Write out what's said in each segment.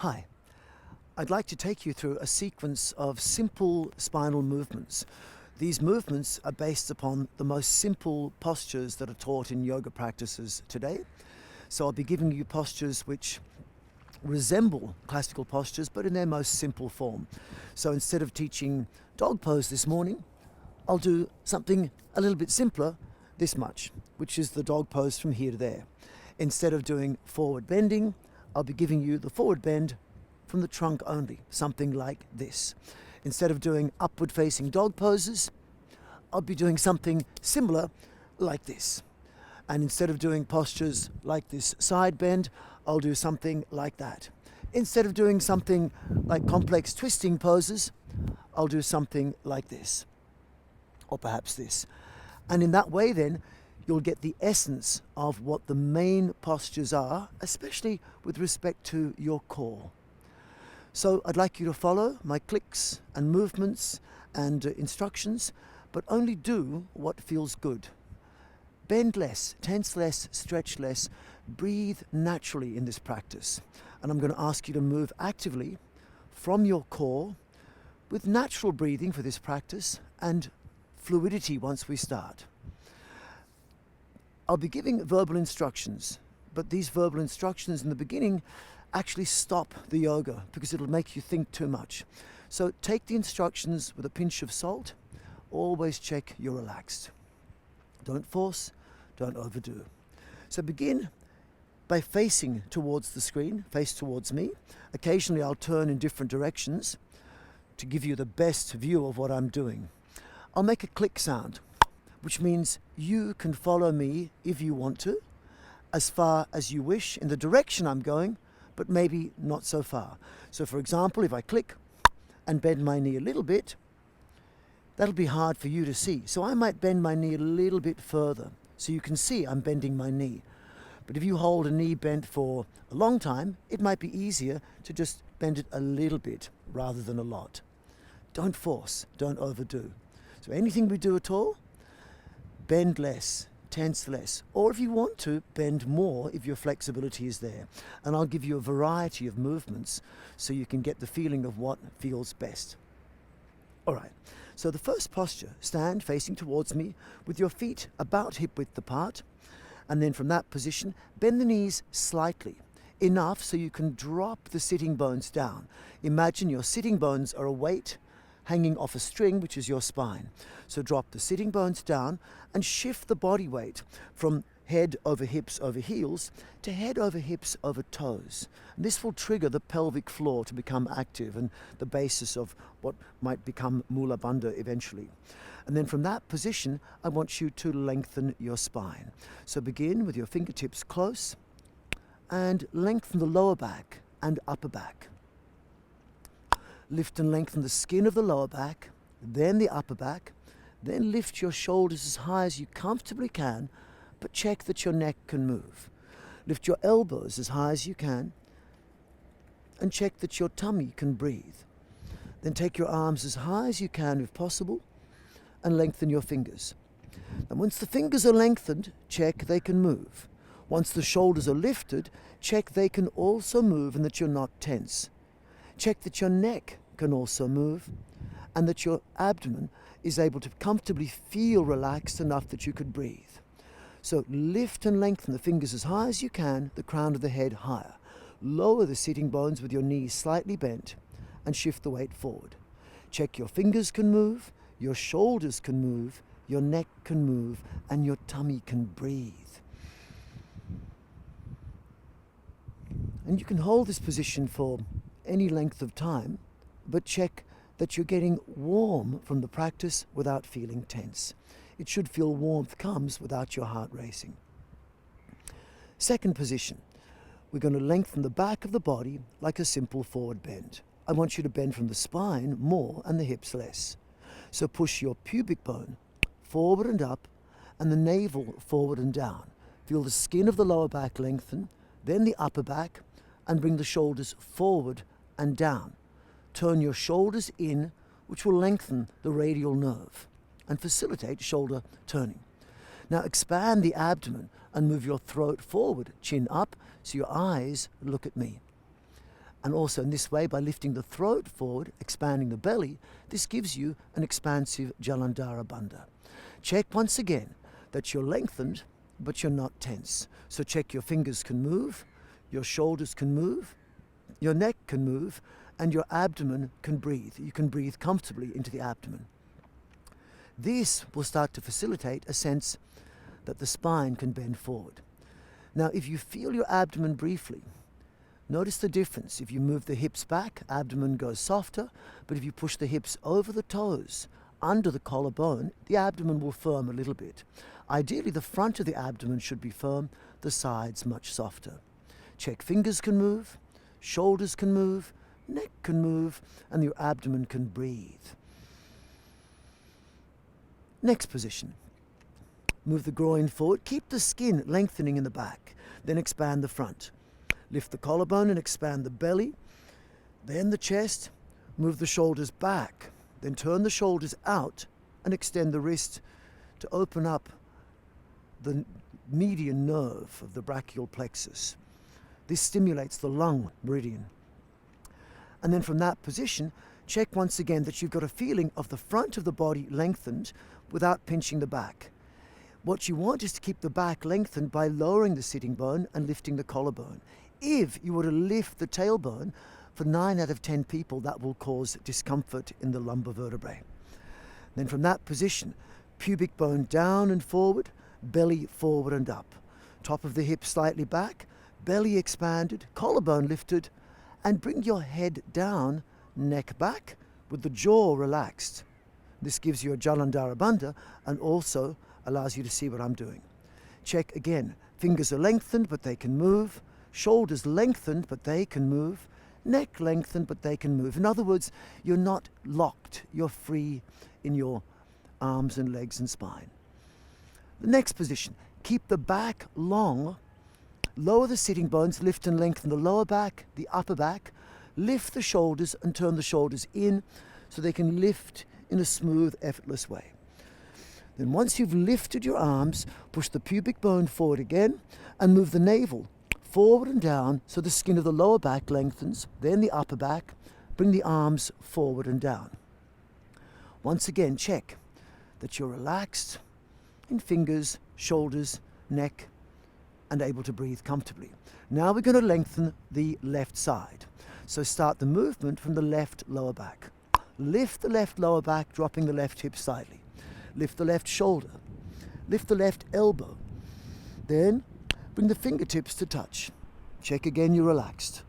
Hi, I'd like to take you through a sequence of simple spinal movements. These movements are based upon the most simple postures that are taught in yoga practices today. So I'll be giving you postures which resemble classical postures, but in their most simple form. So instead of teaching dog pose this morning, I'll do something a little bit simpler, this much, which is the dog pose from here to there. Instead of doing forward bending, I'll be giving you the forward bend from the trunk only, something like this. Instead of doing upward facing dog poses, I'll be doing something similar like this. And instead of doing postures like this side bend, I'll do something like that. Instead of doing something like complex twisting poses, I'll do something like this, or perhaps this. And in that way then, you'll get the essence of what the main postures are, especially with respect to your core. So I'd like you to follow my clicks and movements and instructions, but only do what feels good. Bend less, tense less, stretch less, breathe naturally in this practice. And I'm going to ask you to move actively from your core with natural breathing for this practice and fluidity once we start. I'll be giving verbal instructions, but these verbal instructions in the beginning actually stop the yoga because it'll make you think too much. So take the instructions with a pinch of salt. Always check you're relaxed. Don't force, don't overdo. So begin by facing towards the screen, face towards me. Occasionally I'll turn in different directions to give you the best view of what I'm doing. I'll make a click sound, which means you can follow me if you want to, as far as you wish in the direction I'm going, but maybe not so far. So for example, if I click and bend my knee a little bit, that'll be hard for you to see. So I might bend my knee a little bit further so you can see I'm bending my knee. But if you hold a knee bent for a long time, it might be easier to just bend it a little bit rather than a lot. Don't force, don't overdo. So anything we do at all, bend less, tense less, or if you want to, bend more if your flexibility is there. And I'll give you a variety of movements so you can get the feeling of what feels best. All right, so the first posture, stand facing towards me with your feet about hip width apart, and then from that position, bend the knees slightly, enough so you can drop the sitting bones down. Imagine your sitting bones are a weight hanging off a string, which is your spine. So drop the sitting bones down and shift the body weight from head over hips over heels to head over hips over toes. And this will trigger the pelvic floor to become active and the basis of what might become Mula Bandha eventually. And then from that position, I want you to lengthen your spine. So begin with your fingertips close and lengthen the lower back and upper back. Lift and lengthen the skin of the lower back, then the upper back, then lift your shoulders as high as you comfortably can, but check that your neck can move. Lift your elbows as high as you can, and check that your tummy can breathe. Then take your arms as high as you can if possible, and lengthen your fingers. And once the fingers are lengthened, check they can move. Once the shoulders are lifted, check they can also move and that you're not tense. Check that your neck can also move and that your abdomen is able to comfortably feel relaxed enough that you could breathe. So lift and lengthen the fingers as high as you can, the crown of the head higher. Lower the sitting bones with your knees slightly bent and shift the weight forward. Check your fingers can move, your shoulders can move, your neck can move, and your tummy can breathe. And you can hold this position for any length of time, but check that you're getting warm from the practice without feeling tense. It should feel warmth comes without your heart racing. Second position, we're going to lengthen the back of the body like a simple forward bend. I want you to bend from the spine more and the hips less. So push your pubic bone forward and up and the navel forward and down. Feel the skin of the lower back lengthen, then the upper back, and bring the shoulders forward and down. Turn your shoulders in, which will lengthen the radial nerve and facilitate shoulder turning. Now expand the abdomen and move your throat forward, chin up, so your eyes look at me. And also in this way, by lifting the throat forward, expanding the belly, this gives you an expansive Jalandhara Bandha. Check once again that you're lengthened, but you're not tense. So check your fingers can move, your shoulders can move, your neck can move, and your abdomen can breathe. You can breathe comfortably into the abdomen. This will start to facilitate a sense that the spine can bend forward. Now, if you feel your abdomen briefly, notice the difference. If you move the hips back, abdomen goes softer, but if you push the hips over the toes, under the collarbone, the abdomen will firm a little bit. Ideally, the front of the abdomen should be firm, the sides much softer. Check fingers can move, shoulders can move, neck can move, and your abdomen can breathe. Next position. Move the groin forward, keep the skin lengthening in the back, then expand the front. Lift the collarbone and expand the belly, then the chest, move the shoulders back, then turn the shoulders out and extend the wrist to open up the median nerve of the brachial plexus. This stimulates the lung meridian. And then from that position, check once again that you've got a feeling of the front of the body lengthened without pinching the back. What you want is to keep the back lengthened by lowering the sitting bone and lifting the collarbone. If you were to lift the tailbone, for 9 out of 10 people, that will cause discomfort in the lumbar vertebrae. Then from that position, pubic bone down and forward, belly forward and up. Top of the hips slightly back, belly expanded, collarbone lifted, and bring your head down, neck back, with the jaw relaxed. This gives you a Jalandhara Bandha and also allows you to see what I'm doing. Check again. Fingers are lengthened, but they can move. Shoulders lengthened, but they can move. Neck lengthened, but they can move. In other words, you're not locked. You're free in your arms and legs and spine. The next position. Keep the back long. Lower the sitting bones, lift and lengthen the lower back, the upper back. Lift the shoulders and turn the shoulders in so they can lift in a smooth, effortless way. Then once you've lifted your arms, push the pubic bone forward again and move the navel forward and down so the skin of the lower back lengthens, then the upper back. Bring the arms forward and down. Once again, check that you're relaxed in fingers, shoulders, neck, and able to breathe comfortably. Now we're going to lengthen the left side. So start the movement from the left lower back. Lift the left lower back, dropping the left hip slightly. Lift the left shoulder. Lift the left elbow. Then bring the fingertips to touch. Check again you're relaxed.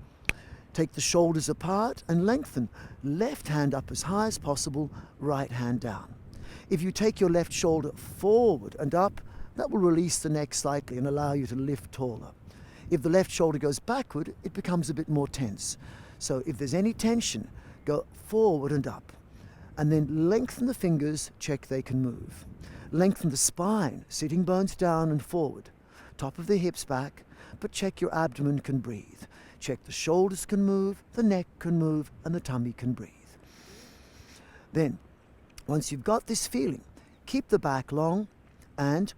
Take the shoulders apart and lengthen. Left hand up as high as possible, right hand down. If you take your left shoulder forward and up, that will release the neck slightly and allow you to lift taller. If the left shoulder goes backward, it becomes a bit more tense. So if there's any tension, go forward and up. And then lengthen the fingers, check they can move. Lengthen the spine, sitting bones down and forward. Top of the hips back, but check your abdomen can breathe. Check the shoulders can move, the neck can move, and the tummy can breathe. Then, once you've got this feeling, keep the back long and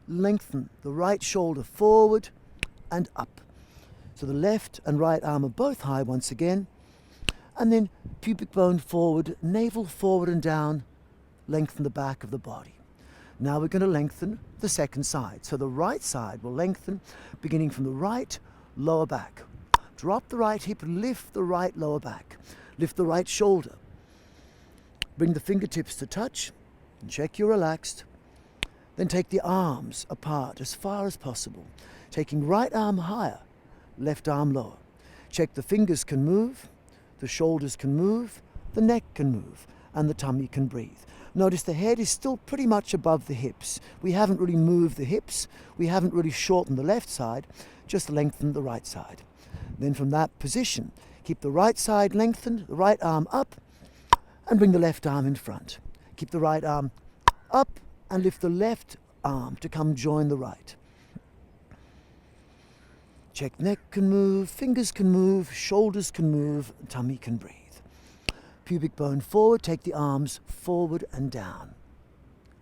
lengthen the right shoulder forward and up. So the left and right arm are both high once again. And then pubic bone forward, navel forward and down, lengthen the back of the body. Now we're going to lengthen the second side. So the right side will lengthen, beginning from the right lower back. Drop the right hip, lift the right lower back. Lift the right shoulder. Bring the fingertips to touch, and check you're relaxed. Then take the arms apart as far as possible, taking right arm higher, left arm lower. Check the fingers can move, the shoulders can move, the neck can move, and the tummy can breathe. Notice the head is still pretty much above the hips. We haven't really moved the hips, we haven't really shortened the left side, just lengthened the right side. Then from that position, keep the right side lengthened, the right arm up, and bring the left arm in front. Keep the right arm up and lift the left arm to come join the right. Check neck can move, fingers can move, shoulders can move, tummy can breathe. Pubic bone forward, take the arms forward and down.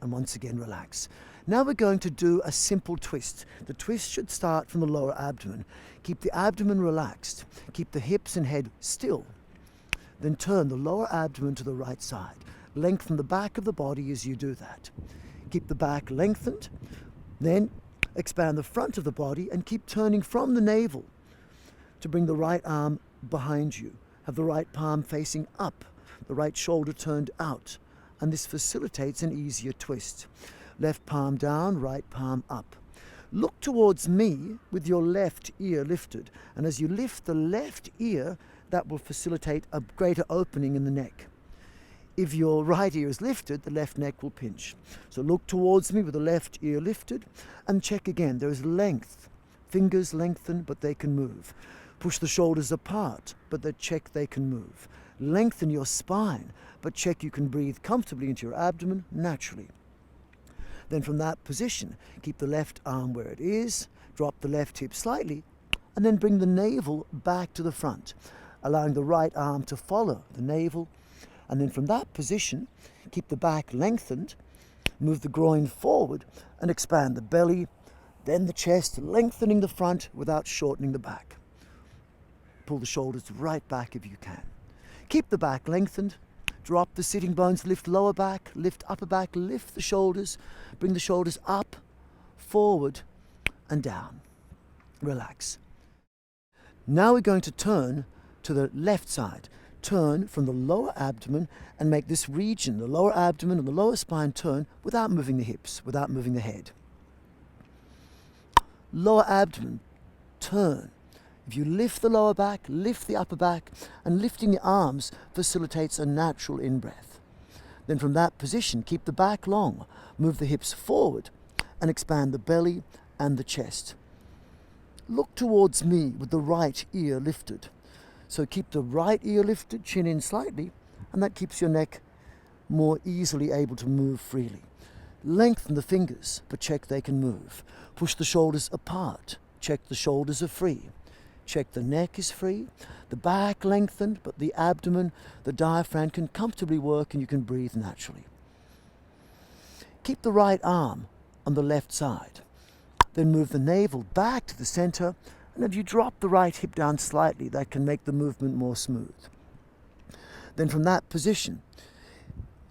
And once again relax. Now we're going to do a simple twist. The twist should start from the lower abdomen. Keep the abdomen relaxed. Keep the hips and head still. Then turn the lower abdomen to the right side. Lengthen the back of the body as you do that. Keep the back lengthened. Then expand the front of the body and keep turning from the navel to bring the right arm behind you. Have the right palm facing up, the right shoulder turned out, and this facilitates an easier twist. Left palm down, right palm up. Look towards me with your left ear lifted, and as you lift the left ear, that will facilitate a greater opening in the neck. If your right ear is lifted, the left neck will pinch. So look towards me with the left ear lifted and check again. There is length. Fingers lengthen, but they can move. Push the shoulders apart, but check they can move. Lengthen your spine, but check you can breathe comfortably into your abdomen naturally. Then from that position, keep the left arm where it is, drop the left hip slightly, and then bring the navel back to the front, allowing the right arm to follow the navel. And then from that position, keep the back lengthened, move the groin forward and expand the belly, then the chest, lengthening the front without shortening the back. Pull the shoulders right back if you can. Keep the back lengthened, drop the sitting bones, lift lower back, lift upper back, lift the shoulders, bring the shoulders up, forward and down. Relax. Now we're going to turn to the left side. Turn from the lower abdomen and make this region, the lower abdomen and the lower spine, turn without moving the hips, without moving the head. Lower abdomen, turn. If you lift the lower back, lift the upper back, and lifting the arms facilitates a natural in-breath. Then from that position, keep the back long, move the hips forward, and expand the belly and the chest. Look towards me with the right ear lifted. So keep the right ear lifted, chin in slightly, and that keeps your neck more easily able to move freely. Lengthen the fingers, but check they can move. Push the shoulders apart. Check the shoulders are free. Check the neck is free. The back lengthened, but the abdomen, the diaphragm can comfortably work and you can breathe naturally. Keep the right arm on the left side. Then move the navel back to the center. And if you drop the right hip down slightly, that can make the movement more smooth. Then from that position,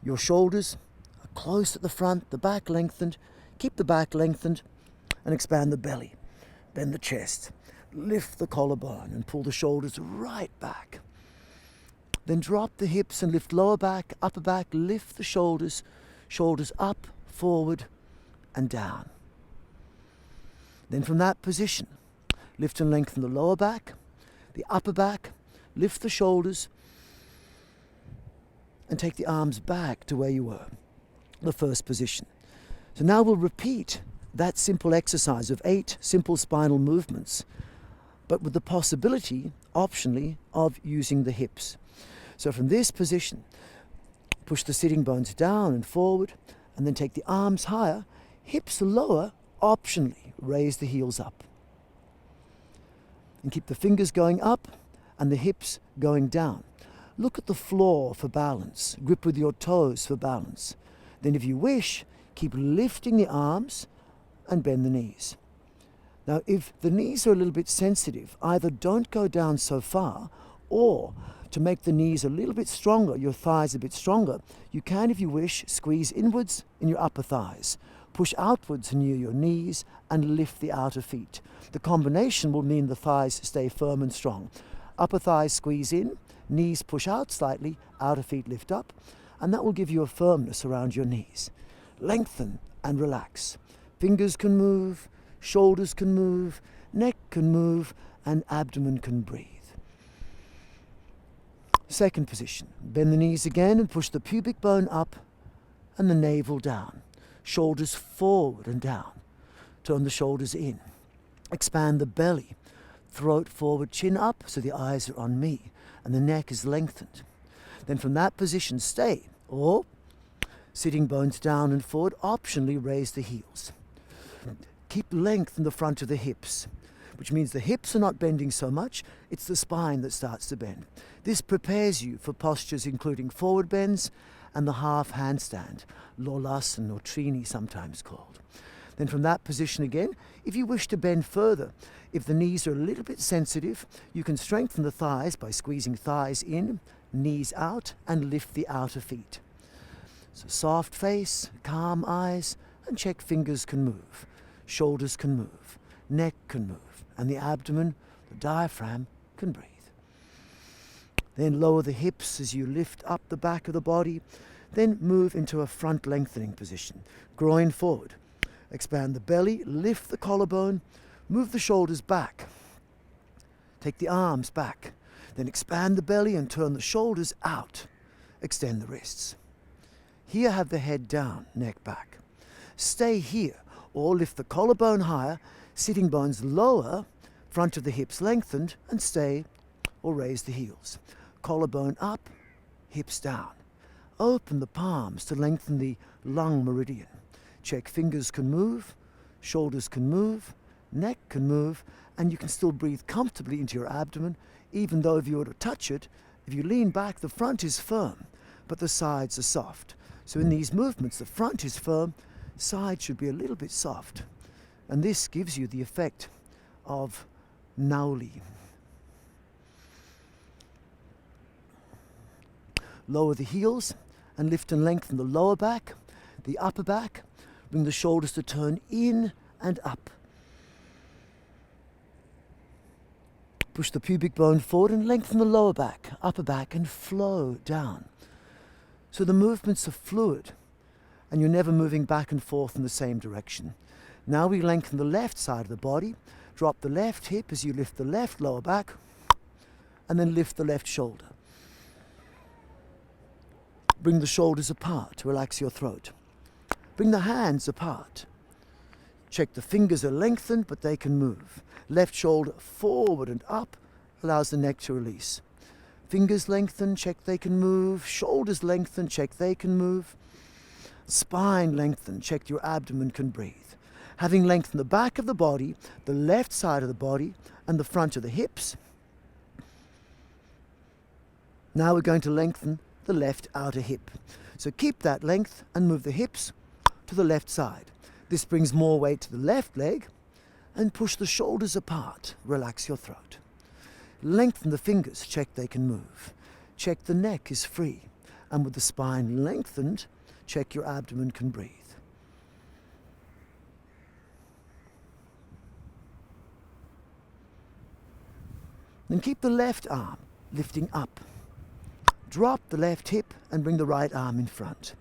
your shoulders are close at the front, the back lengthened. Keep the back lengthened and expand the belly. Then the chest. Lift the collarbone and pull the shoulders right back. Then drop the hips and lift lower back, upper back, lift the shoulders, shoulders up, forward and down. Then from that position, lift and lengthen the lower back, the upper back, lift the shoulders, and take the arms back to where you were, the first position. So now we'll repeat that simple exercise of 8 simple spinal movements, but with the possibility, optionally, of using the hips. So from this position, push the sitting bones down and forward, and then take the arms higher, hips lower, optionally, raise the heels up. And keep the fingers going up and the hips going down. Look at the floor for balance. Grip with your toes for balance. Then if you wish, keep lifting the arms and bend the knees. Now if the knees are a little bit sensitive, either don't go down so far, or to make the knees a little bit stronger, your thighs a bit stronger, you can, if you wish, squeeze inwards in your upper thighs. Push outwards near your knees and lift the outer feet. The combination will mean the thighs stay firm and strong. Upper thighs squeeze in, knees push out slightly, outer feet lift up, and that will give you a firmness around your knees. Lengthen and relax. Fingers can move, shoulders can move, neck can move, and abdomen can breathe. Second position. Bend the knees again and push the pubic bone up and the navel down. Shoulders forward and down. Turn the shoulders in. Expand the belly. Throat forward, chin up, so the eyes are on me and the neck is lengthened. Then from that position, stay, or sitting bones down and forward, optionally raise the heels. Keep length in the front of the hips. which means the hips are not bending so much, it's the spine that starts to bend. This prepares you for postures including forward bends and the half handstand, Lolasana or Trini sometimes called. Then from that position again, if you wish to bend further, if the knees are a little bit sensitive, you can strengthen the thighs by squeezing thighs in, knees out, and lift the outer feet. So soft face, calm eyes, and check fingers can move, shoulders can move, neck can move, and the abdomen, the diaphragm, can breathe. Then lower the hips as you lift up the back of the body, then move into a front lengthening position, groin forward. Expand the belly, lift the collarbone, move the shoulders back. Take the arms back, then expand the belly and turn the shoulders out. Extend the wrists. Here have the head down, neck back. Stay here or lift the collarbone higher, sitting bones lower, front of the hips lengthened, and stay or raise the heels. Collarbone up, hips down. Open the palms to lengthen the lung meridian. Check fingers can move, shoulders can move, neck can move, and you can still breathe comfortably into your abdomen, even though if you were to touch it, if you lean back, the front is firm, but the sides are soft. So in these movements, the front is firm, side should be a little bit soft. And this gives you the effect of Nauli. Lower the heels and lift and lengthen the lower back, the upper back. Bring the shoulders to turn in and up. Push the pubic bone forward and lengthen the lower back, upper back, and flow down. So the movements are fluid and you're never moving back and forth in the same direction. Now we lengthen the left side of the body. Drop the left hip as you lift the left lower back and then lift the left shoulder. Bring the shoulders apart, relax your throat. Bring the hands apart. Check the fingers are lengthened, but they can move. Left shoulder forward and up allows the neck to release. Fingers lengthen, check they can move. Shoulders lengthen, check they can move. Spine lengthen, check your abdomen can breathe. Having lengthened the back of the body, the left side of the body, and the front of the hips, now we're going to lengthen the left outer hip. So keep that length and move the hips to the left side. This brings more weight to the left leg and push the shoulders apart. Relax your throat. Lengthen the fingers, check they can move. Check the neck is free. And with the spine lengthened, check your abdomen can breathe. Then keep the left arm lifting up. Drop the left hip and bring the right arm in front.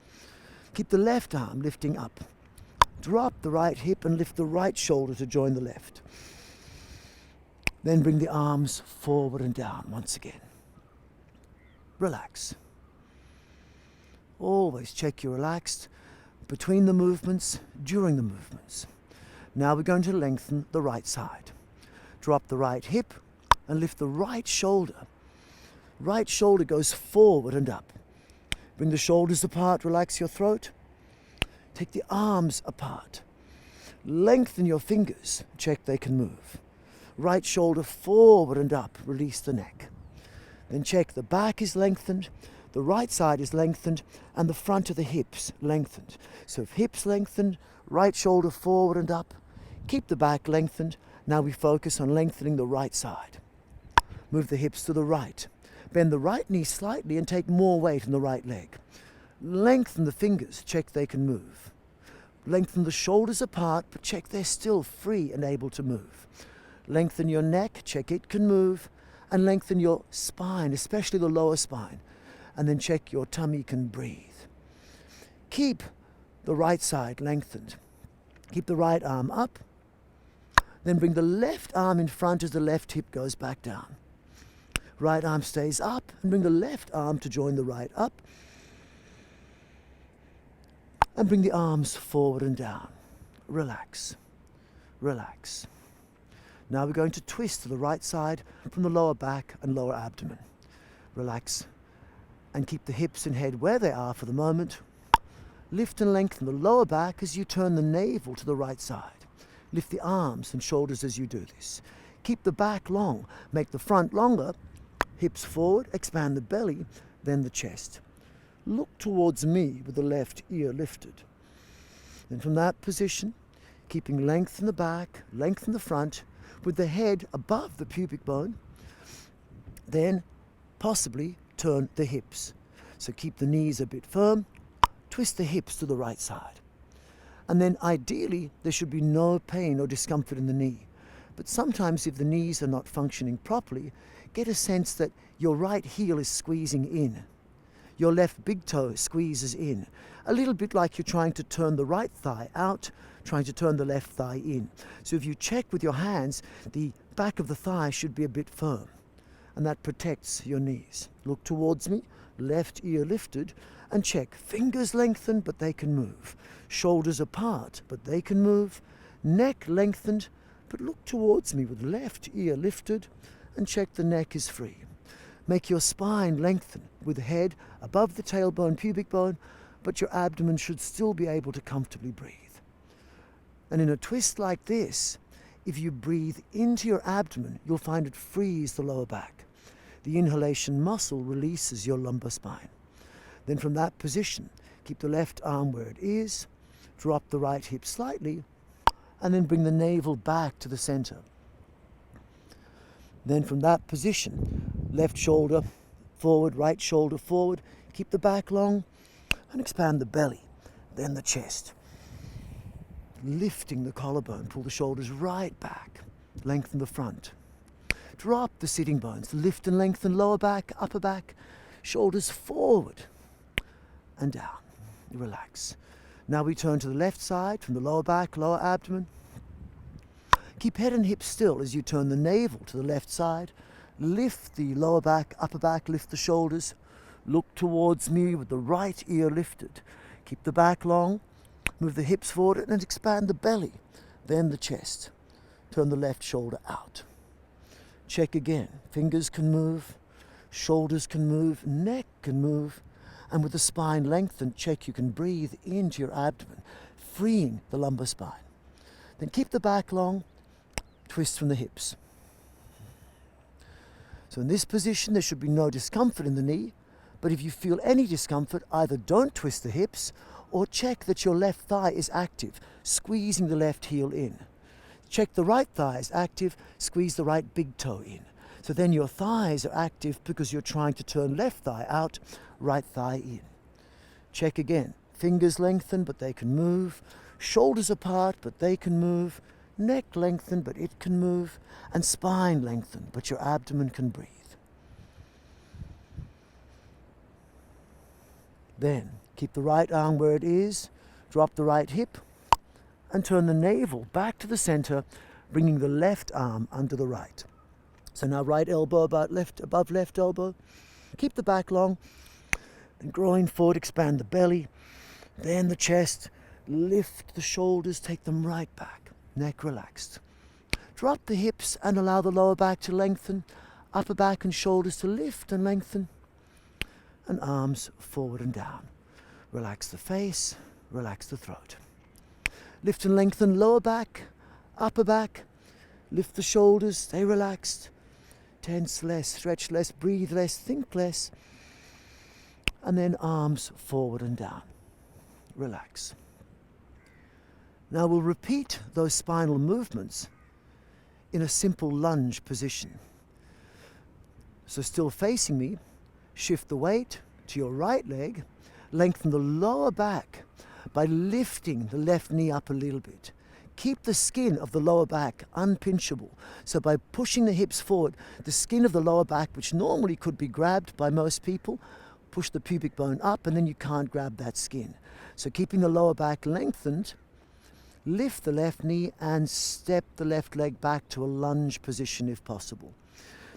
Keep the left arm lifting up. Drop the right hip and lift the right shoulder to join the left. Then bring the arms forward and down once again. Relax. Always check you're relaxed between the movements, during the movements. Now we're going to lengthen the right side. Drop the right hip and lift the right shoulder. Right shoulder goes forward and up. Bring the shoulders apart, relax your throat. Take the arms apart. Lengthen your fingers, check they can move. Right shoulder forward and up, release the neck. Then check the back is lengthened, the right side is lengthened, and the front of the hips lengthened. So if hips lengthened, right shoulder forward and up, keep the back lengthened. Now we focus on lengthening the right side. Move the hips to the right. Bend the right knee slightly and take more weight in the right leg. Lengthen the fingers, check they can move. Lengthen the shoulders apart, but check they're still free and able to move. Lengthen your neck, check it can move. And lengthen your spine, especially the lower spine. And then check your tummy can breathe. Keep the right side lengthened. Keep the right arm up. Then bring the left arm in front as the left hip goes back down. Right arm stays up and bring the left arm to join the right up. And bring the arms forward and down. Relax. Relax. Now we're going to twist to the right side from the lower back and lower abdomen. Relax and keep the hips and head where they are for the moment. Lift and lengthen the lower back as you turn the navel to the right side. Lift the arms and shoulders as you do this. Keep the back long, make the front longer, hips forward, expand the belly, then the chest. Look towards me with the left ear lifted. Then from that position, keeping length in the back, length in the front, with the head above the pubic bone, then possibly turn the hips. So keep the knees a bit firm, twist the hips to the right side. And then ideally, there should be no pain or discomfort in the knee. But sometimes if the knees are not functioning properly, get a sense that your right heel is squeezing in. Your left big toe squeezes in. A little bit like you're trying to turn the right thigh out, trying to turn the left thigh in. So if you check with your hands, the back of the thigh should be a bit firm. And that protects your knees. Look towards me, left ear lifted, and check. Fingers lengthened, but they can move. Shoulders apart, but they can move. Neck lengthened, but look towards me with left ear lifted, and check the neck is free. Make your spine lengthen with head above the tailbone, pubic bone, but your abdomen should still be able to comfortably breathe. And in a twist like this, if you breathe into your abdomen, you'll find it frees the lower back. The inhalation muscle releases your lumbar spine. Then from that position, keep the left arm where it is, drop the right hip slightly, and then bring the navel back to the center. Then from that position, left shoulder forward, right shoulder forward, keep the back long, and expand the belly, then the chest. Lifting the collarbone, pull the shoulders right back, lengthen the front. Drop the sitting bones, lift and lengthen lower back, upper back, shoulders forward and down. Relax. Now we turn to the left side from the lower back, lower abdomen. Keep head and hips still as you turn the navel to the left side. Lift the lower back, upper back, lift the shoulders. Look towards me with the right ear lifted. Keep the back long. Move the hips forward and expand the belly, then the chest. Turn the left shoulder out. Check again. Fingers can move, shoulders can move, neck can move, and with the spine lengthened, check you can breathe into your abdomen, freeing the lumbar spine. Then keep the back long, twist from the hips. So in this position, there should be no discomfort in the knee, but if you feel any discomfort, either don't twist the hips or check that your left thigh is active, squeezing the left heel in. Check the right thigh is active, squeeze the right big toe in. So then your thighs are active because you're trying to turn left thigh out, right thigh in. Check again. Fingers lengthen, but they can move. Shoulders apart, but they can move. Neck lengthen, but it can move. And spine lengthen, but your abdomen can breathe. Then keep the right arm where it is, drop the right hip, and turn the navel back to the center, bringing the left arm under the right. So now right elbow above left elbow. Keep the back long, and groin forward, expand the belly, then the chest, lift the shoulders, take them right back, neck relaxed. Drop the hips and allow the lower back to lengthen, upper back and shoulders to lift and lengthen, and arms forward and down. Relax the face, relax the throat. Lift and lengthen lower back, upper back, lift the shoulders, stay relaxed. Tense less, stretch less, breathe less, think less. And then arms forward and down. Relax. Now we'll repeat those spinal movements in a simple lunge position. So still facing me, shift the weight to your right leg, lengthen the lower back by lifting the left knee up a little bit. Keep the skin of the lower back unpinchable. So by pushing the hips forward, the skin of the lower back, which normally could be grabbed by most people, push the pubic bone up and then you can't grab that skin. So keeping the lower back lengthened, lift the left knee and step the left leg back to a lunge position if possible.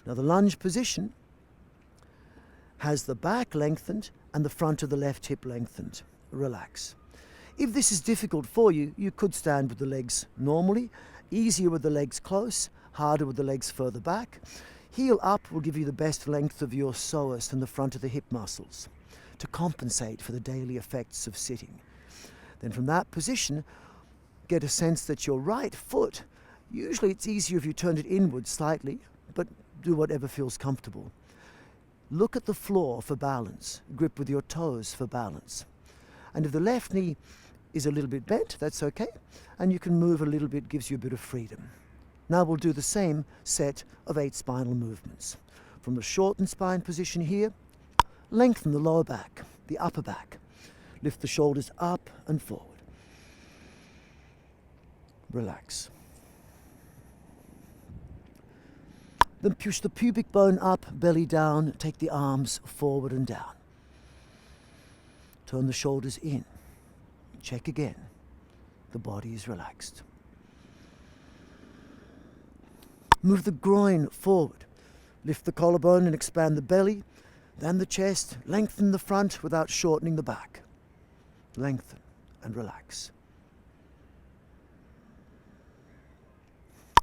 Now the lunge position has the back lengthened and the front of the left hip lengthened. Relax. If this is difficult for you, you could stand with the legs normally, easier with the legs close, harder with the legs further back. Heel up will give you the best length of your psoas and the front of the hip muscles to compensate for the daily effects of sitting. Then from that position, get a sense that your right foot Usually it's easier if you turn it inward slightly, but do whatever feels comfortable. Look at the floor for balance. Grip with your toes for balance. And if the left knee is a little bit bent, that's okay. And you can move a little bit, gives you a bit of freedom. Now we'll do the same set of 8 spinal movements. From the shortened spine position here, lengthen the lower back, the upper back. Lift the shoulders up and forward. Relax. Then push the pubic bone up, belly down, take the arms forward and down. Turn the shoulders in. Check again. The body is relaxed. Move the groin forward. Lift the collarbone and expand the belly, then the chest. Lengthen the front without shortening the back. Lengthen and relax.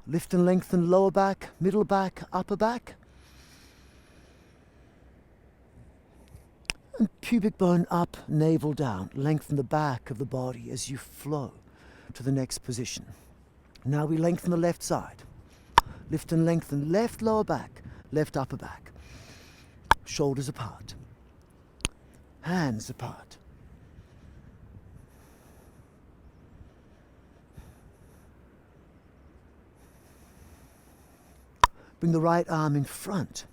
Lift and lengthen lower back, middle back, upper back. And pubic bone up, navel down. Lengthen the back of the body as you flow to the next position. Now we lengthen the left side. Lift and lengthen left lower back, left upper back. Shoulders apart. Hands apart. Bring the right arm in front.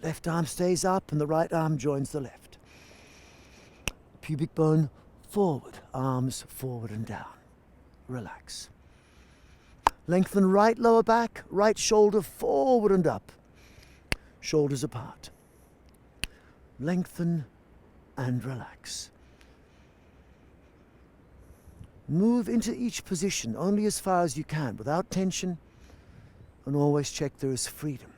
Left arm stays up and the right arm joins the left. Pubic bone forward, arms forward and down. Relax. Lengthen right lower back, right shoulder forward and up. Shoulders apart. Lengthen and relax. Move into each position only as far as you can without tension, and always check there is freedom.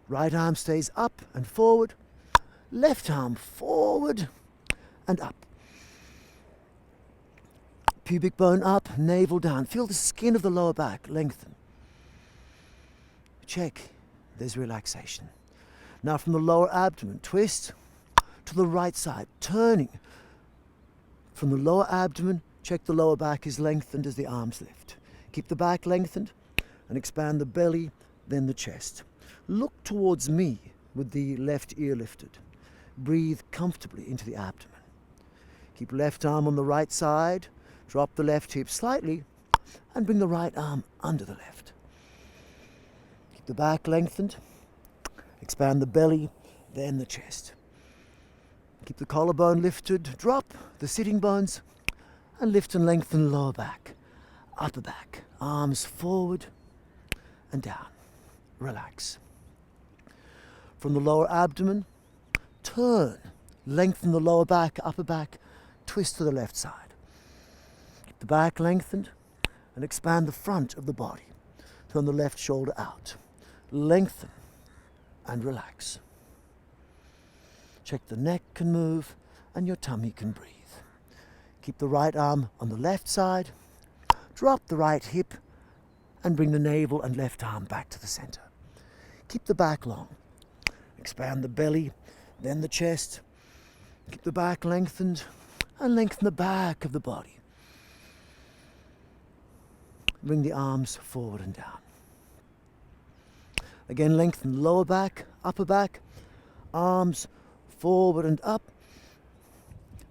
Right arm stays up and forward, left arm forward and up. Pubic bone up, navel down. Feel the skin of the lower back lengthen. Check, there's relaxation. Now from the lower abdomen, twist to the right side, turning. From the lower abdomen, check the lower back is lengthened as the arms lift. Keep the back lengthened and expand the belly, then the chest. Look towards me with the left ear lifted. Breathe comfortably into the abdomen. Keep left arm on the right side, drop the left hip slightly, and bring the right arm under the left. Keep the back lengthened, expand the belly, then the chest. Keep the collarbone lifted, drop the sitting bones, and lift and lengthen lower back, upper back, arms forward and down. Relax. From the lower abdomen, turn, lengthen the lower back, upper back, twist to the left side. Keep the back lengthened and expand the front of the body. Turn the left shoulder out. Lengthen and relax. Check the neck can move and your tummy can breathe. Keep the right arm on the left side. Drop the right hip and bring the navel and left arm back to the center. Keep the back long. Expand the belly, then the chest. Keep the back lengthened and lengthen the back of the body. Bring the arms forward and down. Again, lengthen lower back, upper back, arms forward and up.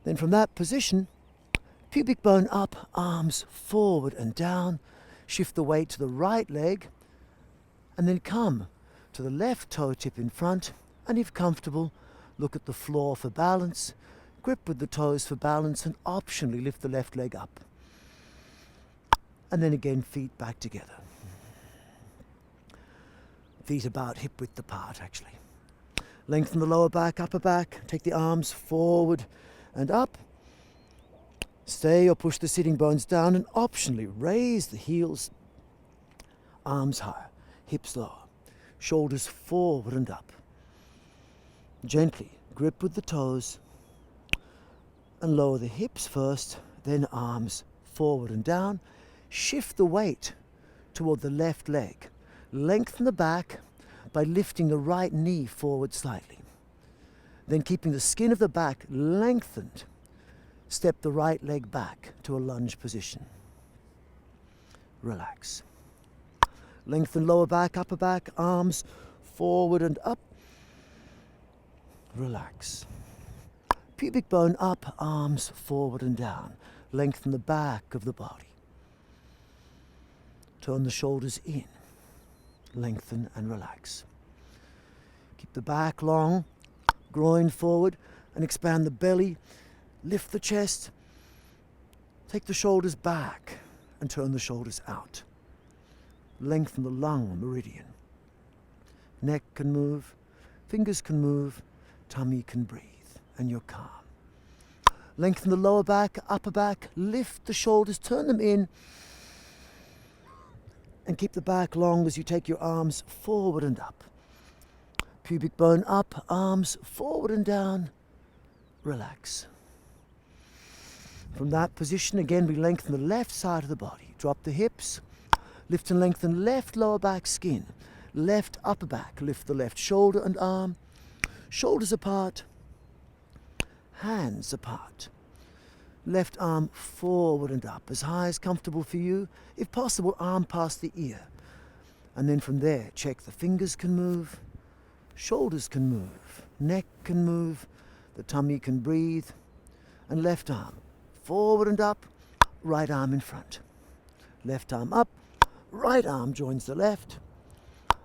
Then from that position, pubic bone up, arms forward and down. Shift the weight to the right leg and then come to the left toe tip in front, and if comfortable, look at the floor for balance, grip with the toes for balance, and optionally lift the left leg up. And then again, feet back together. Feet about hip width apart, actually. Lengthen the lower back, upper back, take the arms forward and up. Stay or push the sitting bones down, and optionally raise the heels, arms higher, hips lower, shoulders forward and up. Gently grip with the toes and lower the hips first, then arms forward and down. Shift the weight toward the left leg. Lengthen the back by lifting the right knee forward slightly. Then keeping the skin of the back lengthened, step the right leg back to a lunge position. relax. Lengthen lower back, upper back, arms forward and up, relax. Pubic bone up, arms forward and down. Lengthen the back of the body. Turn the shoulders in, lengthen and relax. Keep the back long, groin forward, and expand the belly. Lift the chest. Take the shoulders back and turn the shoulders out. Lengthen the lung meridian. Neck can move, fingers can move, tummy can breathe, and you're calm. Lengthen the lower back, upper back, lift the shoulders, turn them in, and keep the back long as you take your arms forward and up. Pubic bone up, arms forward and down, relax. From that position, again, we lengthen the left side of the body. Drop the hips, lift and lengthen left lower back skin, left upper back, lift the left shoulder and arm, shoulders apart, hands apart. Left arm forward and up, as high as comfortable for you. If possible, arm past the ear. And then from there, check the fingers can move, shoulders can move, neck can move, the tummy can breathe. And left arm forward and up, right arm in front. Left arm up, right arm joins the left,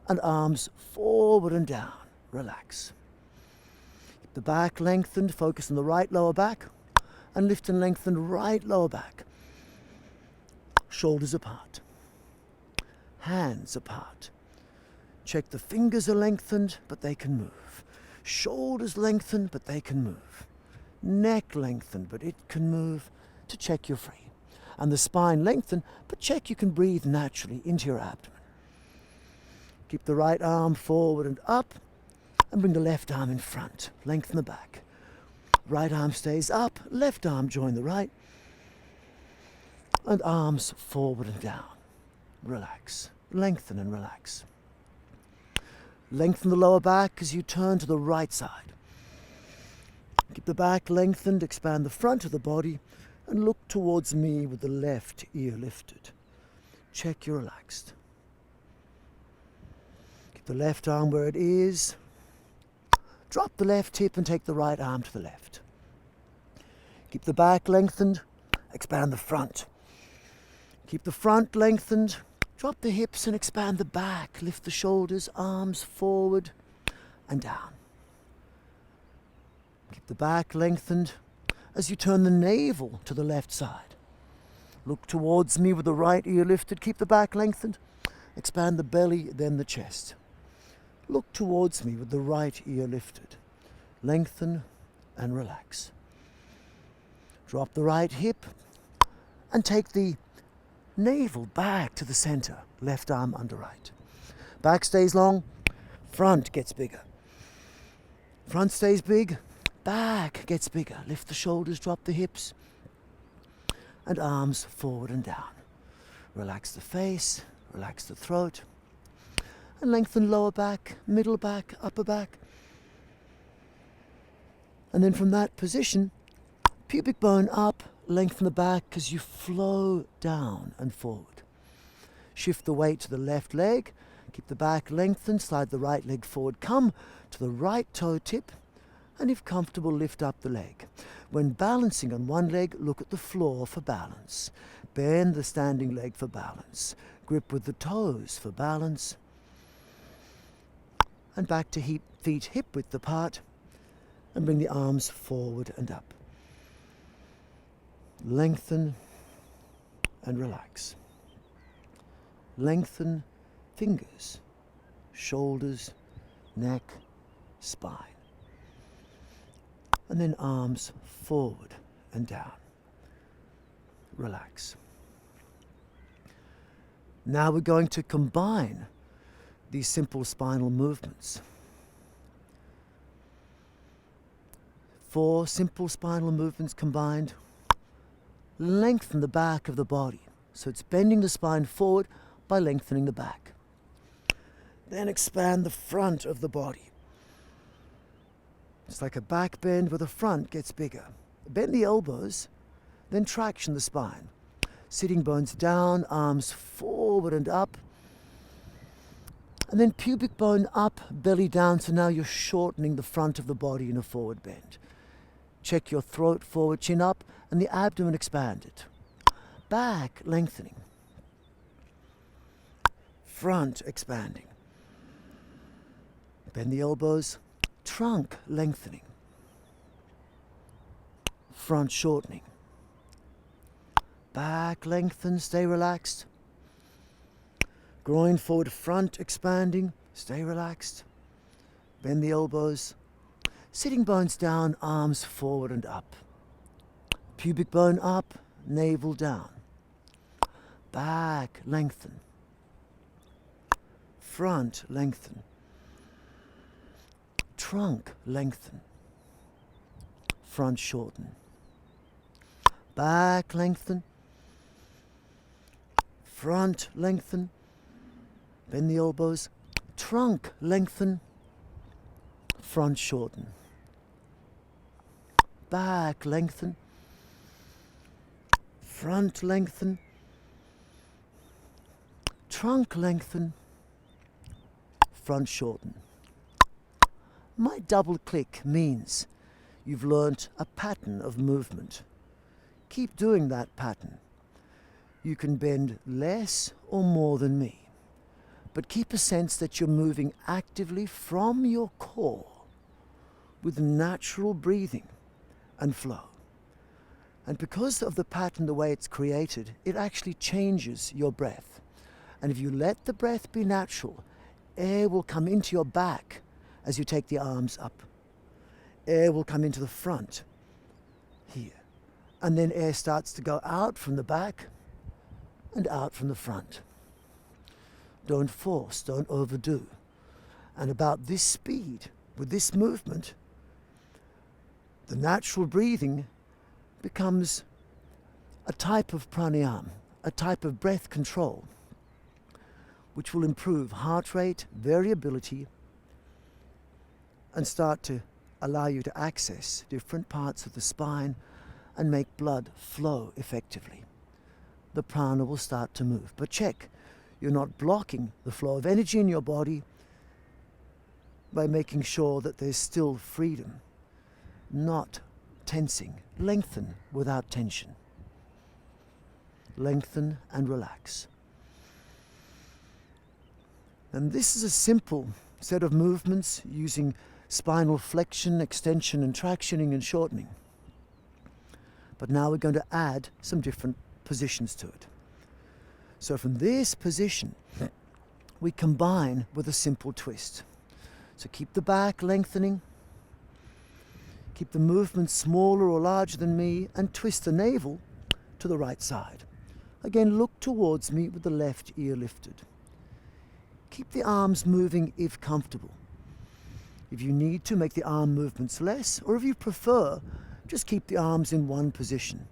and arms forward and down. Relax. Keep the back lengthened, focus on the right lower back, and lift and lengthen right lower back. Shoulders apart. Hands apart. Check the fingers are lengthened, but they can move. Shoulders lengthened, but they can move. Neck lengthened, but it can move, to check you're free. And the spine lengthened, but check you can breathe naturally into your abdomen. Keep the right arm forward and up, and bring the left arm in front. Lengthen the back. Right arm stays up, left arm join the right, and arms forward and down. Relax. Lengthen and relax. Lengthen the lower back as you turn to the right side. Keep the back lengthened, expand the front of the body, and look towards me with the left ear lifted. Check you're relaxed. Keep the left arm where it is. Drop the left hip and take the right arm to the left. Keep the back lengthened, expand the front. Keep the front lengthened, drop the hips and expand the back. Lift the shoulders, arms forward and down. Keep the back lengthened as you turn the navel to the left side. Look towards me with the right ear lifted. Keep the back lengthened, expand the belly, then the chest. Look towards me with the right ear lifted. Lengthen and relax. Drop the right hip and take the navel back to the center. Left arm under right. Back stays long, front gets bigger. Front stays big, back gets bigger. Lift the shoulders, drop the hips, and arms forward and down. Relax the face, relax the throat. And lengthen lower back, middle back, upper back. And then from that position, pubic bone up, lengthen the back as you flow down and forward. Shift the weight to the left leg, keep the back lengthened, slide the right leg forward, come to the right toe tip, and if comfortable, lift up the leg. When balancing on one leg, look at the floor for balance. Bend the standing leg for balance. Grip with the toes for balance. And back to feet hip width apart, and bring the arms forward and up. Lengthen and relax. Lengthen fingers, shoulders, neck, spine. And then arms forward and down. Relax. Now we're going to combine these simple spinal movements. 4 simple spinal movements combined. Lengthen the back of the body. So it's bending the spine forward by lengthening the back. Then expand the front of the body. It's like a back bend where the front gets bigger. Bend the elbows, then traction the spine. Sitting bones down, arms forward and up. And then pubic bone up, belly down, so now you're shortening the front of the body in a forward bend. Check your throat forward, chin up, and the abdomen expanded. Back lengthening. Front expanding. Bend the elbows, trunk lengthening. Front shortening. Back lengthen, stay relaxed. Groin forward, front expanding, stay relaxed. Bend the elbows. Sitting bones down, arms forward and up. Pubic bone up, navel down. Back lengthen. Front lengthen. Trunk lengthen. Front shorten. Back lengthen. Front lengthen. Bend the elbows. Trunk lengthen. Front shorten. Back lengthen. Front lengthen. Trunk lengthen. Front shorten. My double click means you've learnt a pattern of movement. Keep doing that pattern. You can bend less or more than me, but keep a sense that you're moving actively from your core with natural breathing and flow. And because of the pattern, the way it's created, it actually changes your breath. And if you let the breath be natural, air will come into your back as you take the arms up. Air will come into the front here. And then air starts to go out from the back and out from the front. Don't force, don't overdo. And about this speed, with this movement, the natural breathing becomes a type of pranayama, a type of breath control, which will improve heart rate, variability, and start to allow you to access different parts of the spine and make blood flow effectively. The prana will start to move. But check, you're not blocking the flow of energy in your body by making sure that there's still freedom, not tensing. Lengthen without tension. Lengthen and relax. And this is a simple set of movements using spinal flexion, extension and tractioning and shortening. But now we're going to add some different positions to it. So from this position, we combine with a simple twist. So keep the back lengthening, keep the movement smaller or larger than me, and twist the navel to the right side. Again, look towards me with the left ear lifted. Keep the arms moving if comfortable. If you need to, make the arm movements less, or if you prefer, just keep the arms in one position.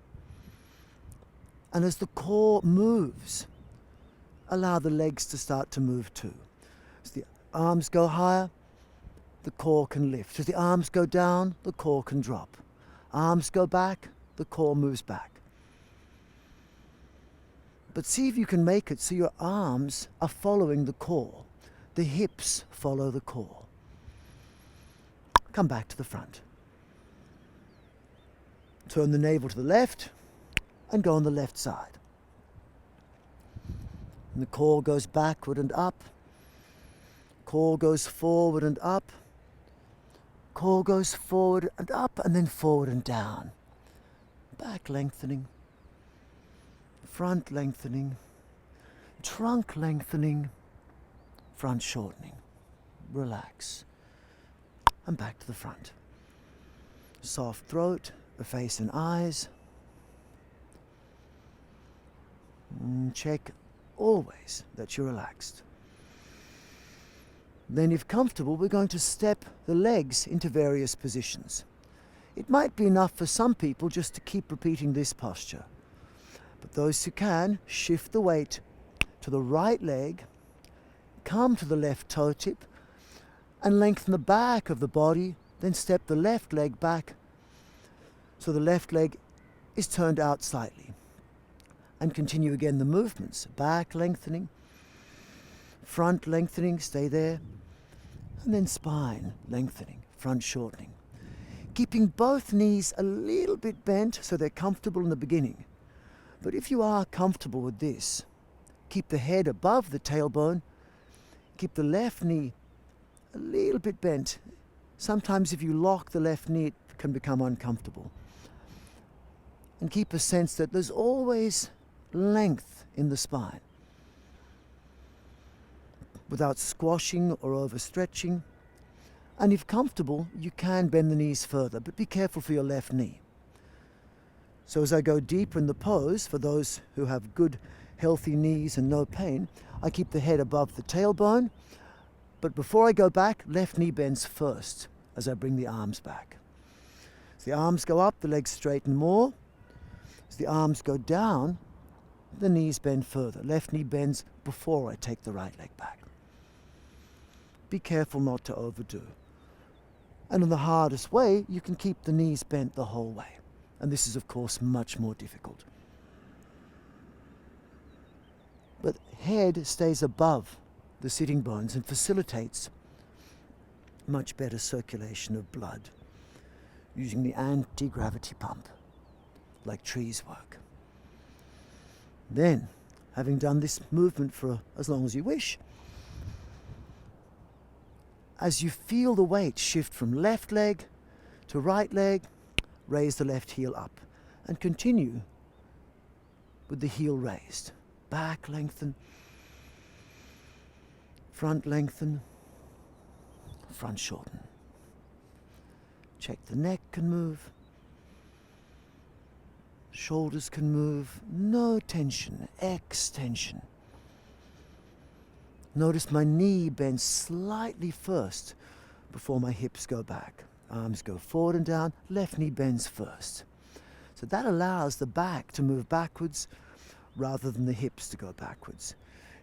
And as the core moves, allow the legs to start to move too. As the arms go higher, the core can lift. As the arms go down, the core can drop. Arms go back, the core moves back. But see if you can make it so your arms are following the core. The hips follow the core. Come back to the front. Turn the navel to the left and go on the left side. And the core goes backward and up. Core goes forward and up. Core goes forward and up, and then forward and down. Back lengthening. Front lengthening. Trunk lengthening. Front shortening. Relax. And back to the front. Soft throat, a face and eyes. Check always that you're relaxed. Then, if comfortable, we're going to step the legs into various positions. It might be enough for some people just to keep repeating this posture. But those who can, shift the weight to the right leg, come to the left toe tip, and lengthen the back of the body, then step the left leg back so the left leg is turned out slightly. And continue again the movements. Back lengthening, front lengthening, stay there. And then spine lengthening, front shortening. Keeping both knees a little bit bent so they're comfortable in the beginning. But if you are comfortable with this, keep the head above the tailbone. Keep the left knee a little bit bent. Sometimes if you lock the left knee, it can become uncomfortable. And keep a sense that there's always length in the spine, without squashing or overstretching. And if comfortable, you can bend the knees further, but be careful for your left knee. So as I go deeper in the pose, for those who have good, healthy knees and no pain, I keep the head above the tailbone, but before I go back, left knee bends first as I bring the arms back. As the arms go up, the legs straighten more. As the arms go down, the knees bend further. Left knee bends before I take the right leg back. Be careful not to overdo. And in the hardest way, you can keep the knees bent the whole way. And this is, of course, much more difficult. But head stays above the sitting bones and facilitates much better circulation of blood using the anti-gravity pump, like trees work. Then, having done this movement for as long as you wish, as you feel the weight shift from left leg to right leg, raise the left heel up and continue with the heel raised. Back lengthen, front lengthen, front shorten. Check the neck can move, shoulders can move, no tension, extension. Notice my knee bends slightly first before my hips go back. Arms go forward and down, left knee bends first. So that allows the back to move backwards rather than the hips to go backwards.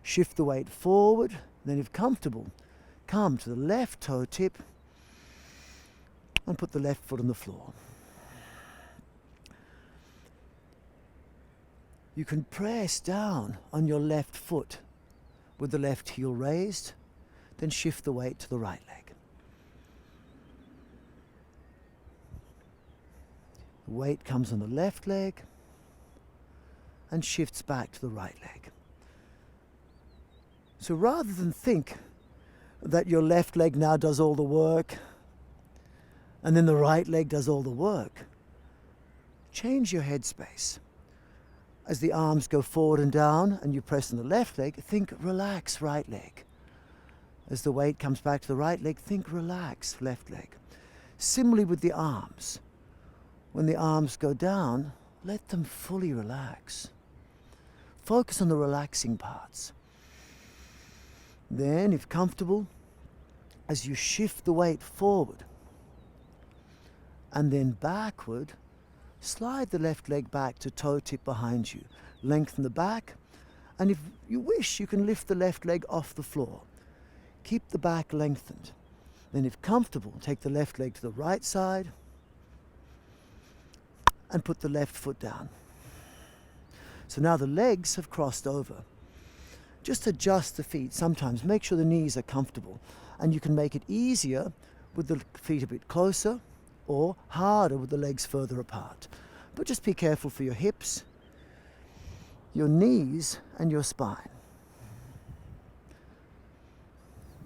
Shift the weight forward, then if comfortable, come to the left toe tip and put the left foot on the floor. You can press down on your left foot with the left heel raised, then shift the weight to the right leg. The weight comes on the left leg and shifts back to the right leg. So rather than think that your left leg now does all the work and then the right leg does all the work, change your headspace. As the arms go forward and down and you press on the left leg, think relax right leg. As the weight comes back to the right leg, think relax left leg. Similarly with the arms. When the arms go down, let them fully relax. Focus on the relaxing parts. Then, if comfortable, as you shift the weight forward and then backward, slide the left leg back to toe tip behind you. Lengthen the back, and if you wish, you can lift the left leg off the floor. Keep the back lengthened. Then, if comfortable, take the left leg to the right side and put the left foot down. So now the legs have crossed over. Just adjust the feet sometimes. Make sure the knees are comfortable. And you can make it easier with the feet a bit closer or harder with the legs further apart. But just be careful for your hips, your knees, and your spine.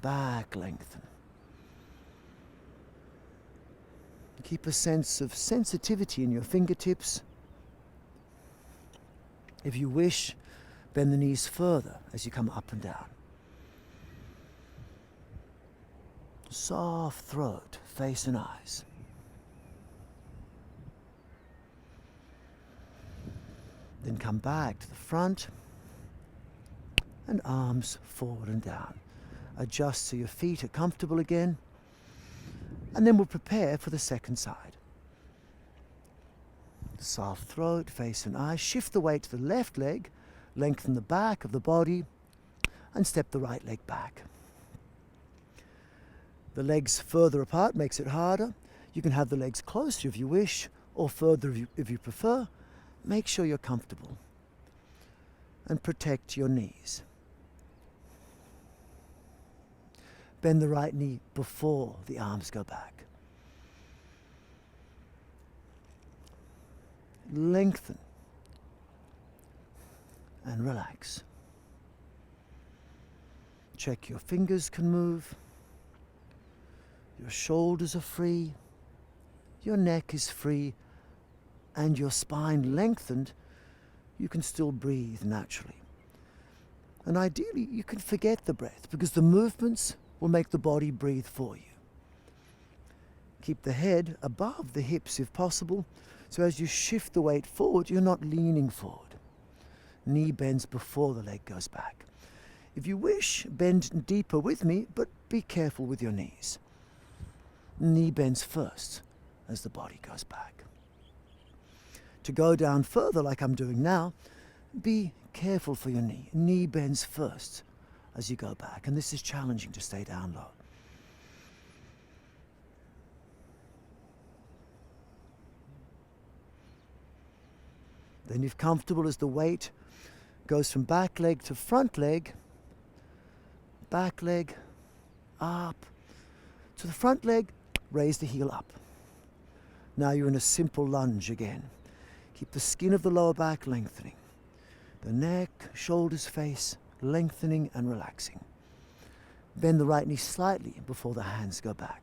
Back lengthen. Keep a sense of sensitivity in your fingertips. If you wish, bend the knees further as you come up and down. Soft throat, face and eyes. Then come back to the front and arms forward and down. Adjust so your feet are comfortable again. And then we'll prepare for the second side. Soft throat, face and eyes. Shift the weight to the left leg, lengthen the back of the body, and step the right leg back. The legs further apart makes it harder. You can have the legs closer if you wish, or further if you prefer. Make sure you're comfortable. and protect your knees. Bend the right knee before the arms go back. Lengthen and relax. Check your fingers can move. Your shoulders are free. Your neck is free. And your spine lengthened. You can still breathe naturally. And ideally, you can forget the breath because the movements will make the body breathe for you. Keep the head above the hips if possible, so as you shift the weight forward, you're not leaning forward. Knee bends before the leg goes back. If you wish, bend deeper with me, but be careful with your knees. Knee bends first as the body goes back. To go down further like I'm doing now, be careful for your knee. Knee bends first as you go back, and this is challenging to stay down low. Then if comfortable, as the weight goes from back leg to front leg, back leg, up. To the front leg, raise the heel up. Now you're in a simple lunge again. Keep the skin of the lower back lengthening. The neck, shoulders, face, lengthening and relaxing. Bend the right knee slightly before the hands go back.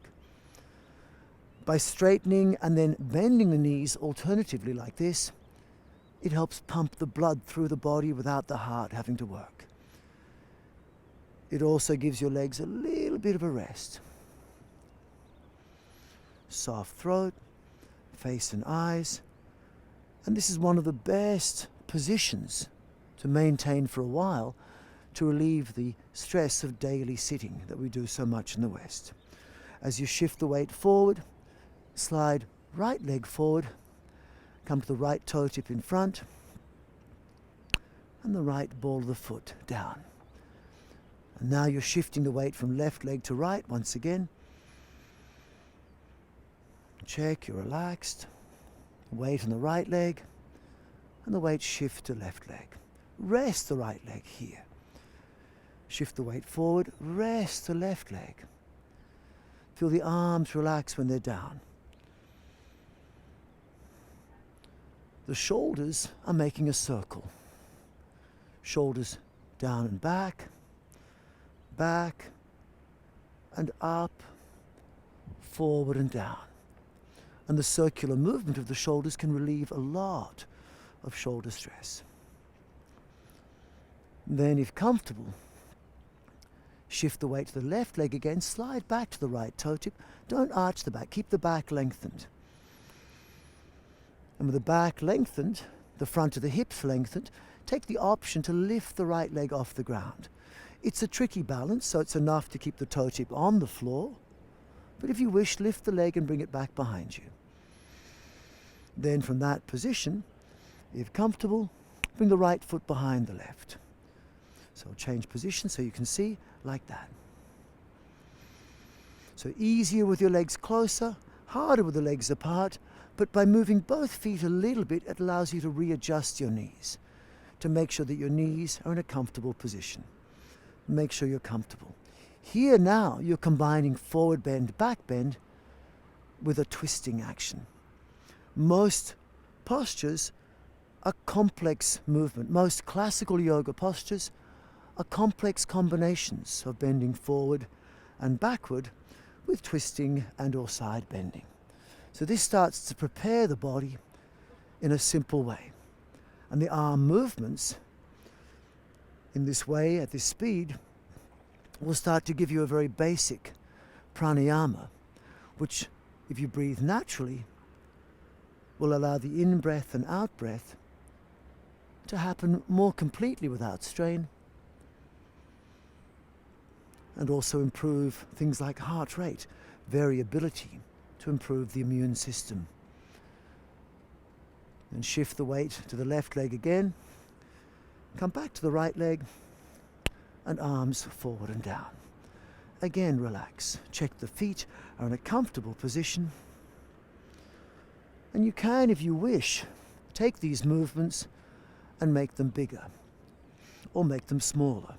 By straightening and then bending the knees alternatively like this, it helps pump the blood through the body without the heart having to work. It also gives your legs a little bit of a rest. Soft throat, face and eyes. And this is one of the best positions to maintain for a while to relieve the stress of daily sitting that we do so much in the West. As you shift the weight forward, slide right leg forward, come to the right toe tip in front, and the right ball of the foot down. And now you're shifting the weight from left leg to right once again. Check you're relaxed. Weight on the right leg, and the weight shift to left leg. Rest the right leg here. Shift the weight forward, rest the left leg. Feel the arms relax when they're down. The shoulders are making a circle. Shoulders down and back, back and up, forward and down. And the circular movement of the shoulders can relieve a lot of shoulder stress. Then, if comfortable, shift the weight to the left leg again, slide back to the right toe tip. Don't arch the back, keep the back lengthened. And with the back lengthened, the front of the hips lengthened, take the option to lift the right leg off the ground. It's a tricky balance, so it's enough to keep the toe tip on the floor. But if you wish, lift the leg and bring it back behind you. Then from that position, if comfortable, bring the right foot behind the left. So change position so you can see like that. So easier with your legs closer, harder with the legs apart, but by moving both feet a little bit, it allows you to readjust your knees to make sure that your knees are in a comfortable position. Make sure you're comfortable. Here now, you're combining forward bend, back bend with a twisting action. Most postures are complex movement. Most classical yoga postures are complex combinations of bending forward and backward with twisting and or side bending. So this starts to prepare the body in a simple way. And the arm movements in this way, at this speed, will start to give you a very basic pranayama, which, if you breathe naturally, will allow the in-breath and out-breath to happen more completely without strain, and also improve things like heart rate, variability, to improve the immune system. And shift the weight to the left leg again, come back to the right leg, and arms forward and down. Again, relax. Check the feet are in a comfortable position. And you can, if you wish, take these movements and make them bigger. or make them smaller.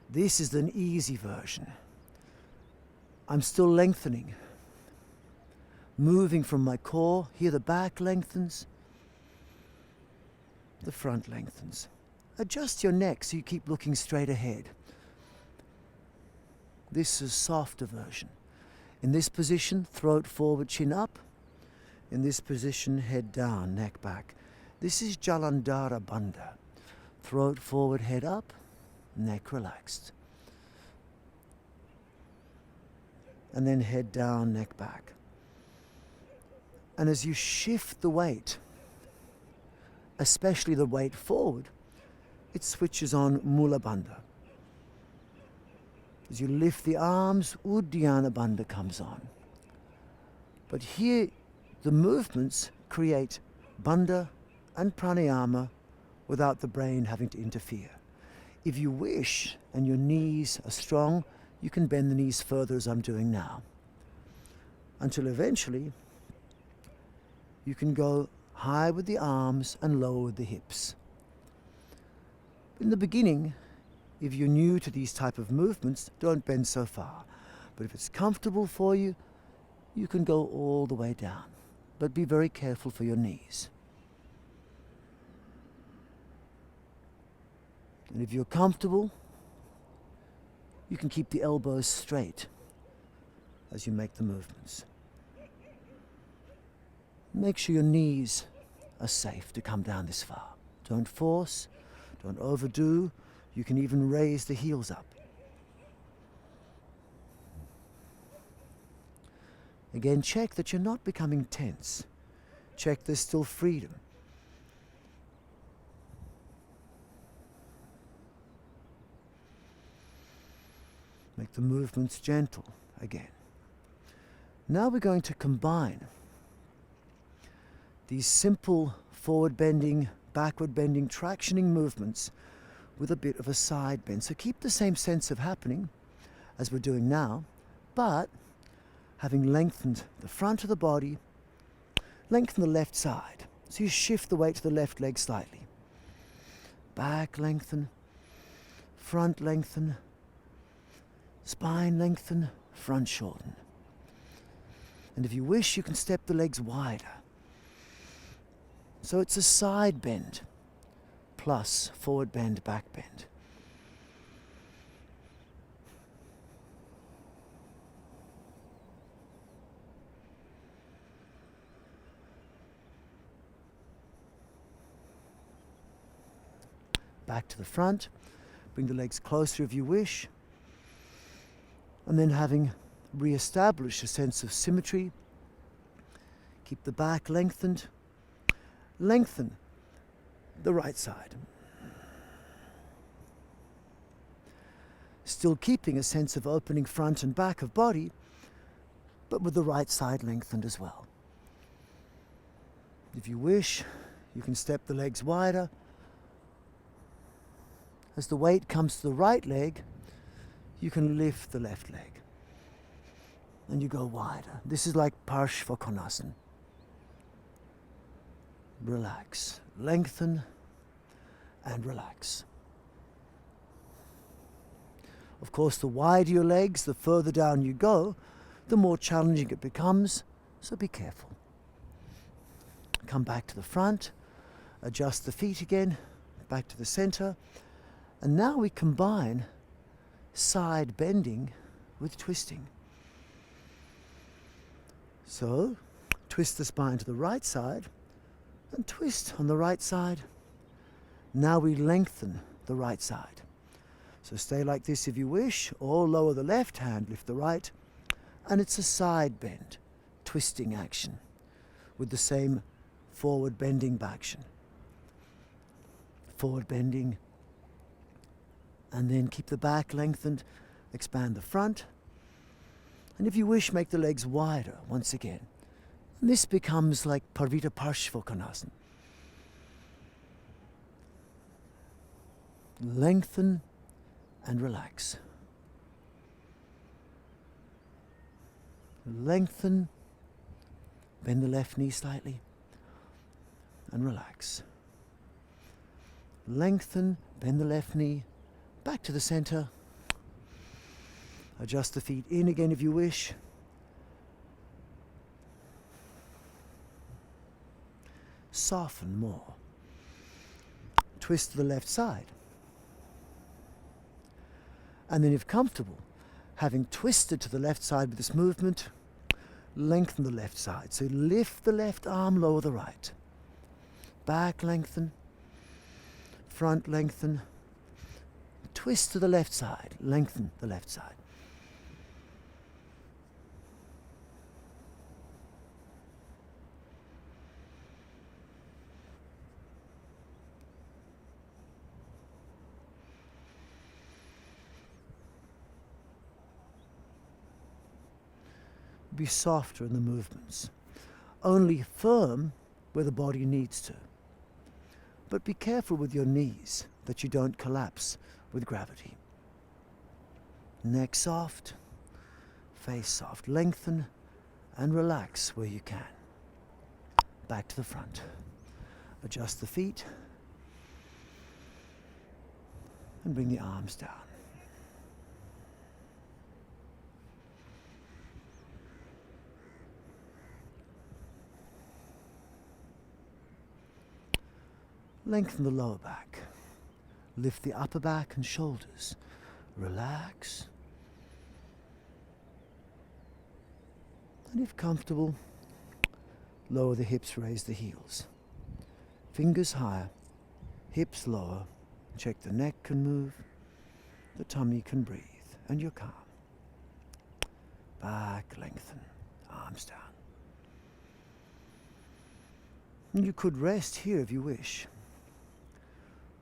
This is an easy version. I'm still lengthening, moving from my core. Here the back lengthens, the front lengthens. Adjust your neck so you keep looking straight ahead. This is a softer version. In this position, throat forward, chin up. In this position, head down, neck back. This is Jalandhara Bandha. Throat forward, head up, neck relaxed. And then head down, neck back. And as you shift the weight, especially the weight forward, it switches on Mula Bandha. As you lift the arms, Uddiyana Bandha comes on. But here, the movements create Bandha and Pranayama without the brain having to interfere. If you wish, and your knees are strong, you can bend the knees further as I'm doing now. Until eventually, you can go high with the arms and low with the hips. In the beginning, if you're new to these type of movements, don't bend so far. But if it's comfortable for you, you can go all the way down. But be very careful for your knees. And if you're comfortable, you can keep the elbows straight as you make the movements. Make sure your knees are safe to come down this far. Don't force, don't overdo. You can even raise the heels up. Again, check that you're not becoming tense. Check there's still freedom. Make the movements gentle again. Now we're going to combine these simple forward bending, backward bending, tractioning movements with a bit of a side bend. So keep the same sense of happening as we're doing now, but having lengthened the front of the body, lengthen the left side. So you shift the weight to the left leg slightly. Back lengthen, front lengthen, spine lengthen, front shorten. And if you wish, you can step the legs wider. So it's a side bend plus forward bend, back bend. Back to the front. Bring the legs closer if you wish. And then, having re-established a sense of symmetry, keep the back lengthened. Lengthen the right side. Still keeping a sense of opening front and back of body, but with the right side lengthened as well. If you wish, you can step the legs wider. As the weight comes to the right leg, you can lift the left leg. And you go wider. This is like Parshvakonasana. Relax. Lengthen and relax. Of course, the wider your legs, the further down you go, the more challenging it becomes, so be careful. Come back to the front, adjust the feet again, back to the center, and now we combine side bending with twisting. So, twist the spine to the right side, and twist on the right side. Now we lengthen the right side. So stay like this if you wish, or lower the left hand, lift the right, and it's a side bend, twisting action, with the same forward bending action. Forward bending, and then keep the back lengthened, expand the front, and if you wish, make the legs wider once again. And this becomes like Parvita Parshvakonasana. Lengthen and relax. Lengthen, bend the left knee slightly, and relax. Lengthen, bend the left knee, back to the center. Adjust the feet in again if you wish. Soften more. Twist to the left side. And then if comfortable, having twisted to the left side with this movement, lengthen the left side. So lift the left arm, lower the right. Back lengthen, front lengthen, twist to the left side, lengthen the left side. Be softer in the movements. Only firm where the body needs to. But be careful with your knees that you don't collapse with gravity. Neck soft, face soft. Lengthen and relax where you can. Back to the front. Adjust the feet and bring the arms down. Lengthen the lower back. Lift the upper back and shoulders. Relax. And if comfortable, lower the hips, raise the heels. Fingers higher, hips lower. Check the neck can move, the tummy can breathe, and you're calm. Back, lengthen, arms down. And you could rest here if you wish.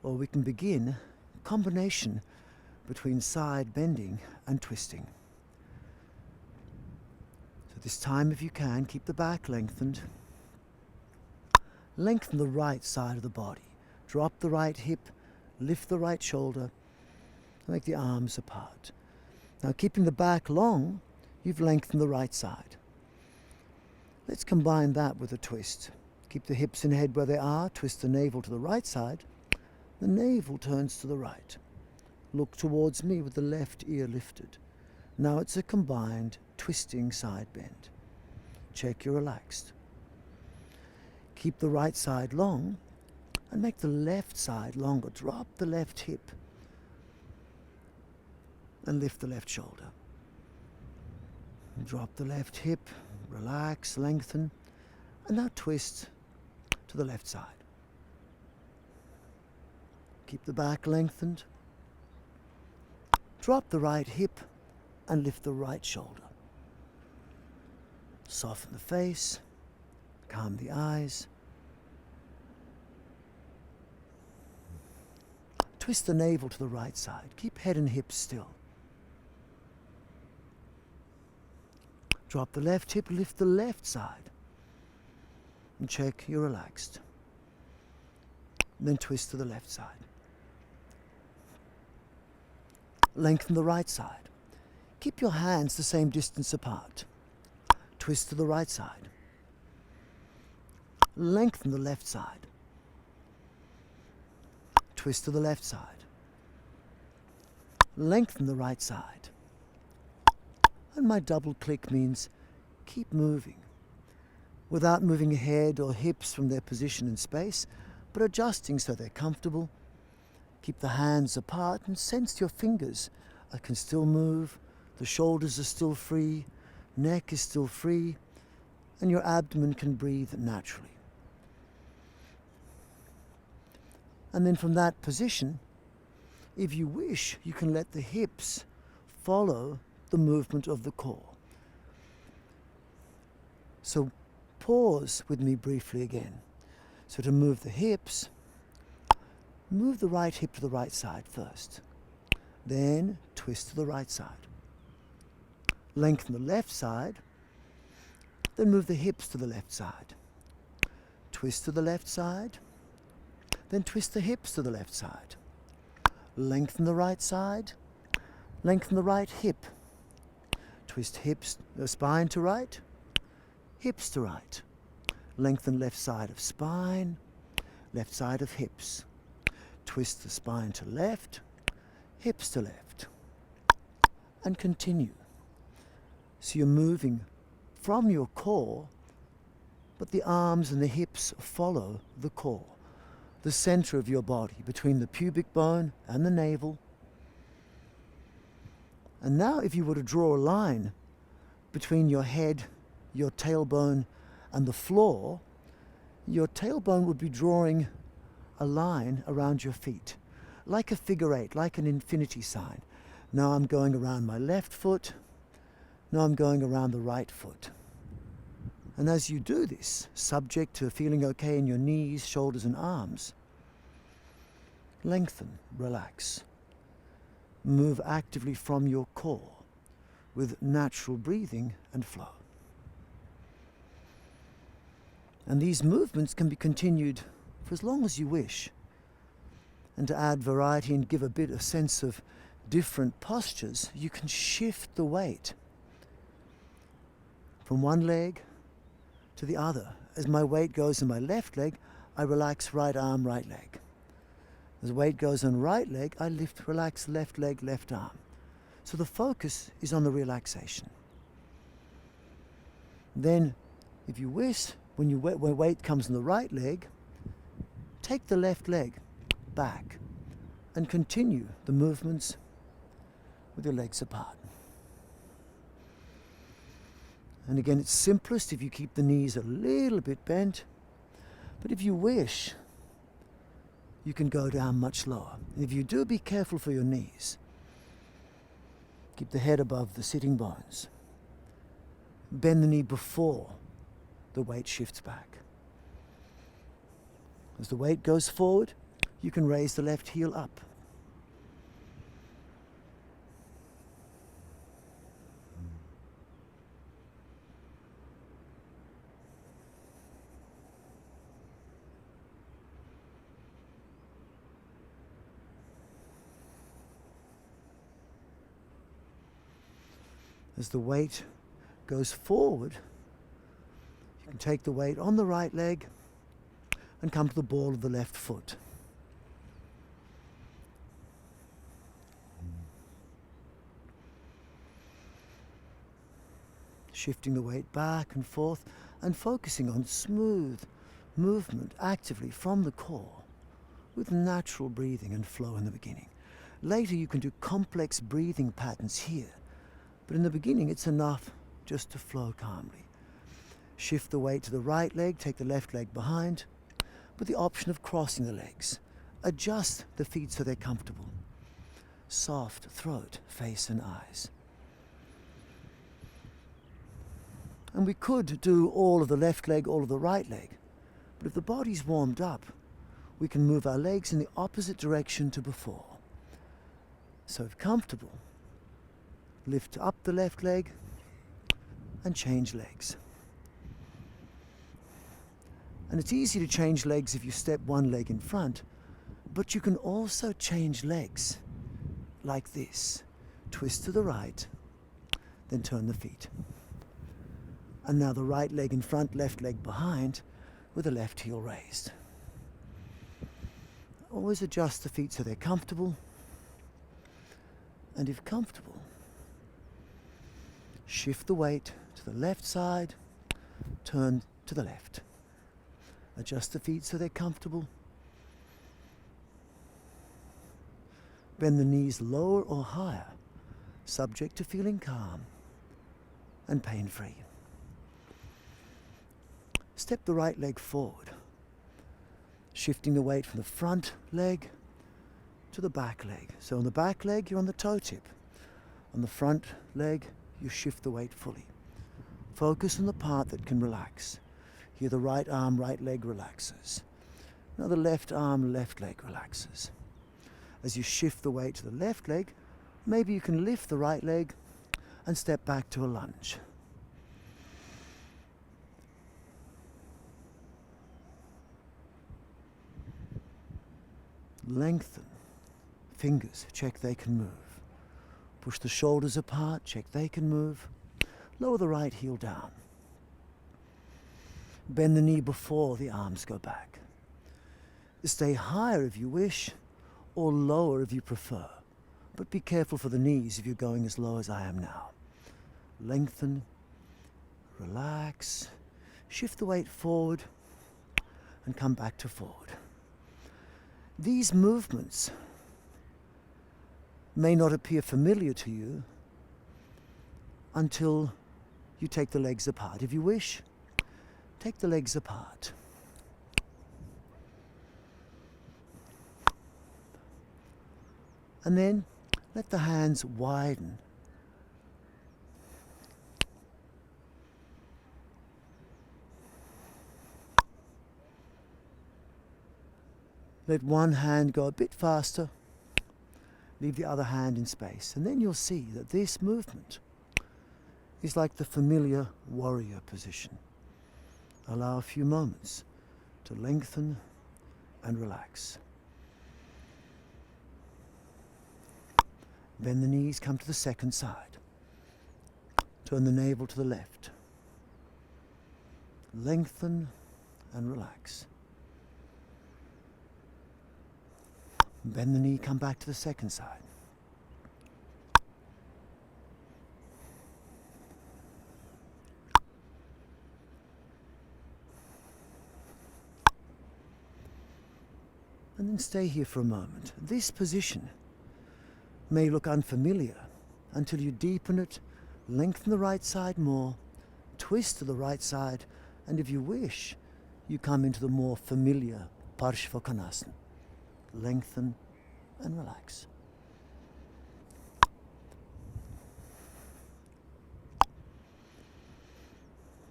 Or we can begin a combination between side bending and twisting. So this time, if you can, keep the back lengthened. Lengthen the right side of the body. Drop the right hip, lift the right shoulder, make the arms apart. Now, keeping the back long, you've lengthened the right side. Let's combine that with a twist. Keep the hips and head where they are, twist the navel to the right side. The navel turns to the right. Look towards me with the left ear lifted. Now it's a combined twisting side bend. Check you're relaxed. Keep the right side long and make the left side longer. Drop the left hip and lift the left shoulder. Drop the left hip, relax, lengthen, and now twist to the left side. Keep the back lengthened. Drop the right hip and lift the right shoulder. Soften the face, calm the eyes. Twist the navel to the right side. Keep head and hips still. Drop the left hip, lift the left side. And check you're relaxed. Then twist to the left side. Lengthen the right side. Keep your hands the same distance apart. Twist to the right side. Lengthen the left side. Twist to the left side. Lengthen the right side. And my double click means keep moving without moving head or hips from their position in space, but adjusting so they're comfortable. Keep the hands apart and sense your fingers can still move, the shoulders are still free, neck is still free, and your abdomen can breathe naturally. And then from that position, if you wish, you can let the hips follow the movement of the core. So pause with me briefly again. So to move the hips, move the right hip to the right side first. Then twist to the right side. Lengthen the left side. Then move the hips to the left side. Twist to the left side. Then twist the hips to the left side. Lengthen the right side. Lengthen the right hip. Twist hips, spine to right. Hips to right. Lengthen left side of spine. Left side of hips. Twist the spine to left, hips to left, and continue. So you're moving from your core, but the arms and the hips follow the core, the center of your body, between the pubic bone and the navel. And now if you were to draw a line between your head, your tailbone, and the floor, your tailbone would be drawing a line around your feet, like a figure eight, like an infinity sign. Now I'm going around my left foot, now I'm going around the right foot. And as you do this, subject to feeling okay in your knees, shoulders, and arms, lengthen, relax. Move actively from your core with natural breathing and flow. And these movements can be continued for as long as you wish. And to add variety and give a bit of sense of different postures, you can shift the weight from one leg to the other. As my weight goes in my left leg, I relax right arm, right leg. As weight goes on right leg, I relax left leg, left arm. So the focus is on the relaxation. Then, if you wish, when weight comes on the right leg, take the left leg back and continue the movements with your legs apart. And again, it's simplest if you keep the knees a little bit bent, but if you wish, you can go down much lower. And if you do, be careful for your knees. Keep the head above the sitting bones. Bend the knee before the weight shifts back. As the weight goes forward, you can raise the left heel up. As the weight goes forward, you can take the weight on the right leg and come to the ball of the left foot. Shifting the weight back and forth and focusing on smooth movement actively from the core with natural breathing and flow in the beginning. Later you can do complex breathing patterns here, but in the beginning it's enough just to flow calmly. Shift the weight to the right leg, take the left leg behind, with the option of crossing the legs. Adjust the feet so they're comfortable. Soft throat, face and eyes. And we could do all of the left leg, all of the right leg, but if the body's warmed up, we can move our legs in the opposite direction to before. So if comfortable, lift up the left leg and change legs. And it's easy to change legs if you step one leg in front, but you can also change legs like this. Twist to the right, then turn the feet. And now the right leg in front, left leg behind, with the left heel raised. Always adjust the feet so they're comfortable. And if comfortable, shift the weight to the left side, turn to the left. Adjust the feet so they're comfortable. Bend the knees lower or higher, subject to feeling calm and pain-free. Step the right leg forward, shifting the weight from the front leg to the back leg. So on the back leg, you're on the toe tip. On the front leg, you shift the weight fully. Focus on the part that can relax. Here the right arm, right leg relaxes. Now the left arm, left leg relaxes. As you shift the weight to the left leg, maybe you can lift the right leg and step back to a lunge. Lengthen. Fingers, check they can move. Push the shoulders apart, check they can move. Lower the right heel down. Bend the knee before the arms go back. Stay higher if you wish, or lower if you prefer. But be careful for the knees if you're going as low as I am now. Lengthen, relax, shift the weight forward, and come back to forward. These movements may not appear familiar to you until you take the legs apart. If you wish, take the legs apart. And then let the hands widen. Let one hand go a bit faster. Leave the other hand in space. And then you'll see that this movement is like the familiar warrior position. Allow a few moments to lengthen and relax. Bend the knees, come to the second side. Turn the navel to the left. Lengthen and relax. Bend the knee, come back to the second side. And then stay here for a moment. This position may look unfamiliar until you deepen it, lengthen the right side more, twist to the right side, and if you wish, you come into the more familiar Parshvakonasana. Lengthen and relax.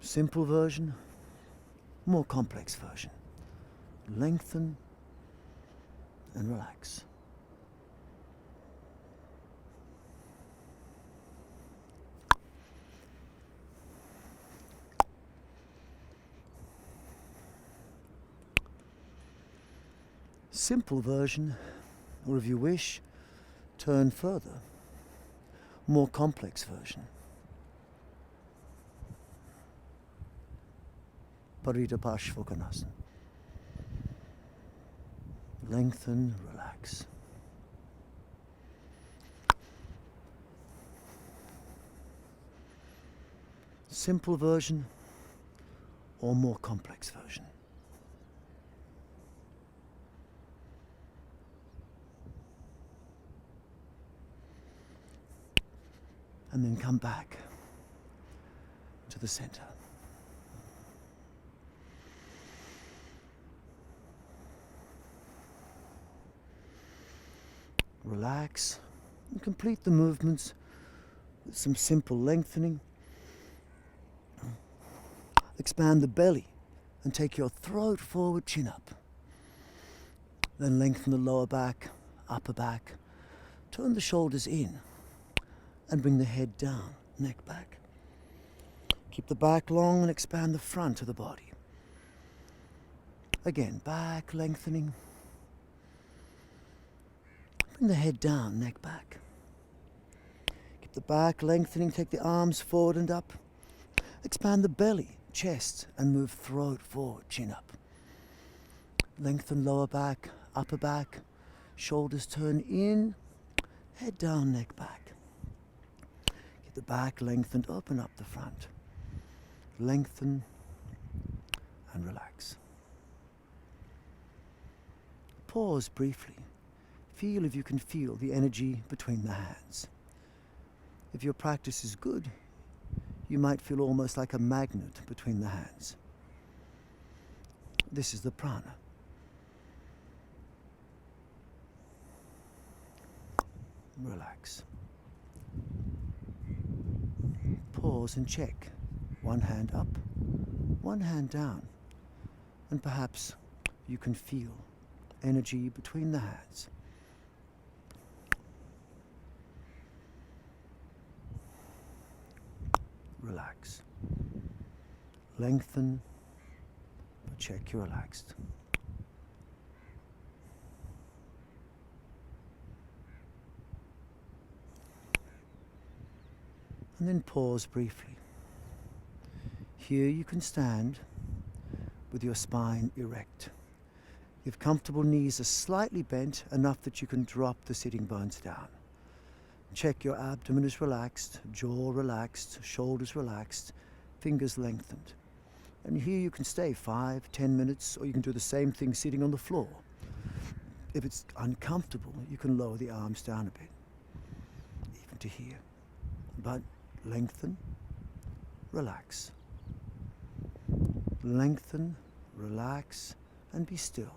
Simple version, more complex version. Lengthen and relax. Simple version, or if you wish, turn further. More complex version. Parita Parshvakonasana. Lengthen, relax. Simple version or more complex version. And then come back to the center. Relax and complete the movements with some simple lengthening. Expand the belly and take your throat forward, chin up. Then lengthen the lower back, upper back. Turn the shoulders in and bring the head down, neck back. Keep the back long and expand the front of the body. Again, back lengthening. Bring the head down, neck back. Keep the back lengthening, take the arms forward and up. Expand the belly, chest, and move throat forward, chin up. Lengthen lower back, upper back. Shoulders turn in, head down, neck back. Keep the back lengthened, open up the front. Lengthen and relax. Pause briefly. Feel if you can feel the energy between the hands. If your practice is good, you might feel almost like a magnet between the hands. This is the prana. Relax. Pause and check. One hand up, one hand down, and perhaps you can feel energy between the hands. Relax. Lengthen, but check you're relaxed. And then pause briefly. Here you can stand with your spine erect. If comfortable, knees are slightly bent enough that you can drop the sitting bones down. Check your abdomen is relaxed, jaw relaxed, shoulders relaxed, fingers lengthened. And here you can stay 5-10 minutes, or you can do the same thing sitting on the floor. If it's uncomfortable, you can lower the arms down a bit, even to here. But lengthen, relax. Lengthen, relax, and be still.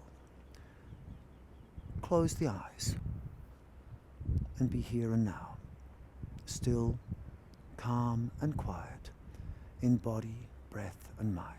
Close the eyes and be here and now. Still, calm and quiet in body, breath, and mind.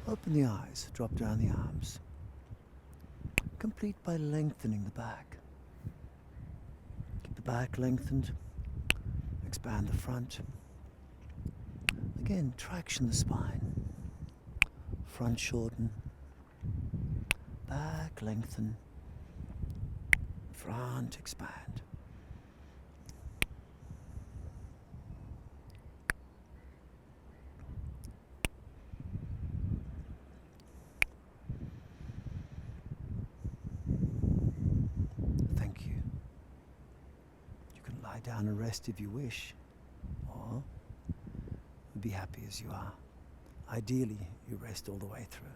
Open the eyes, drop down the arms. Complete by lengthening the back. Keep the back lengthened. Expand the front. Again, traction the spine. Front shorten. Back lengthen. Front expand. Thank you. You can lie down and rest if you wish, or be happy as you are. Ideally, you rest all the way through.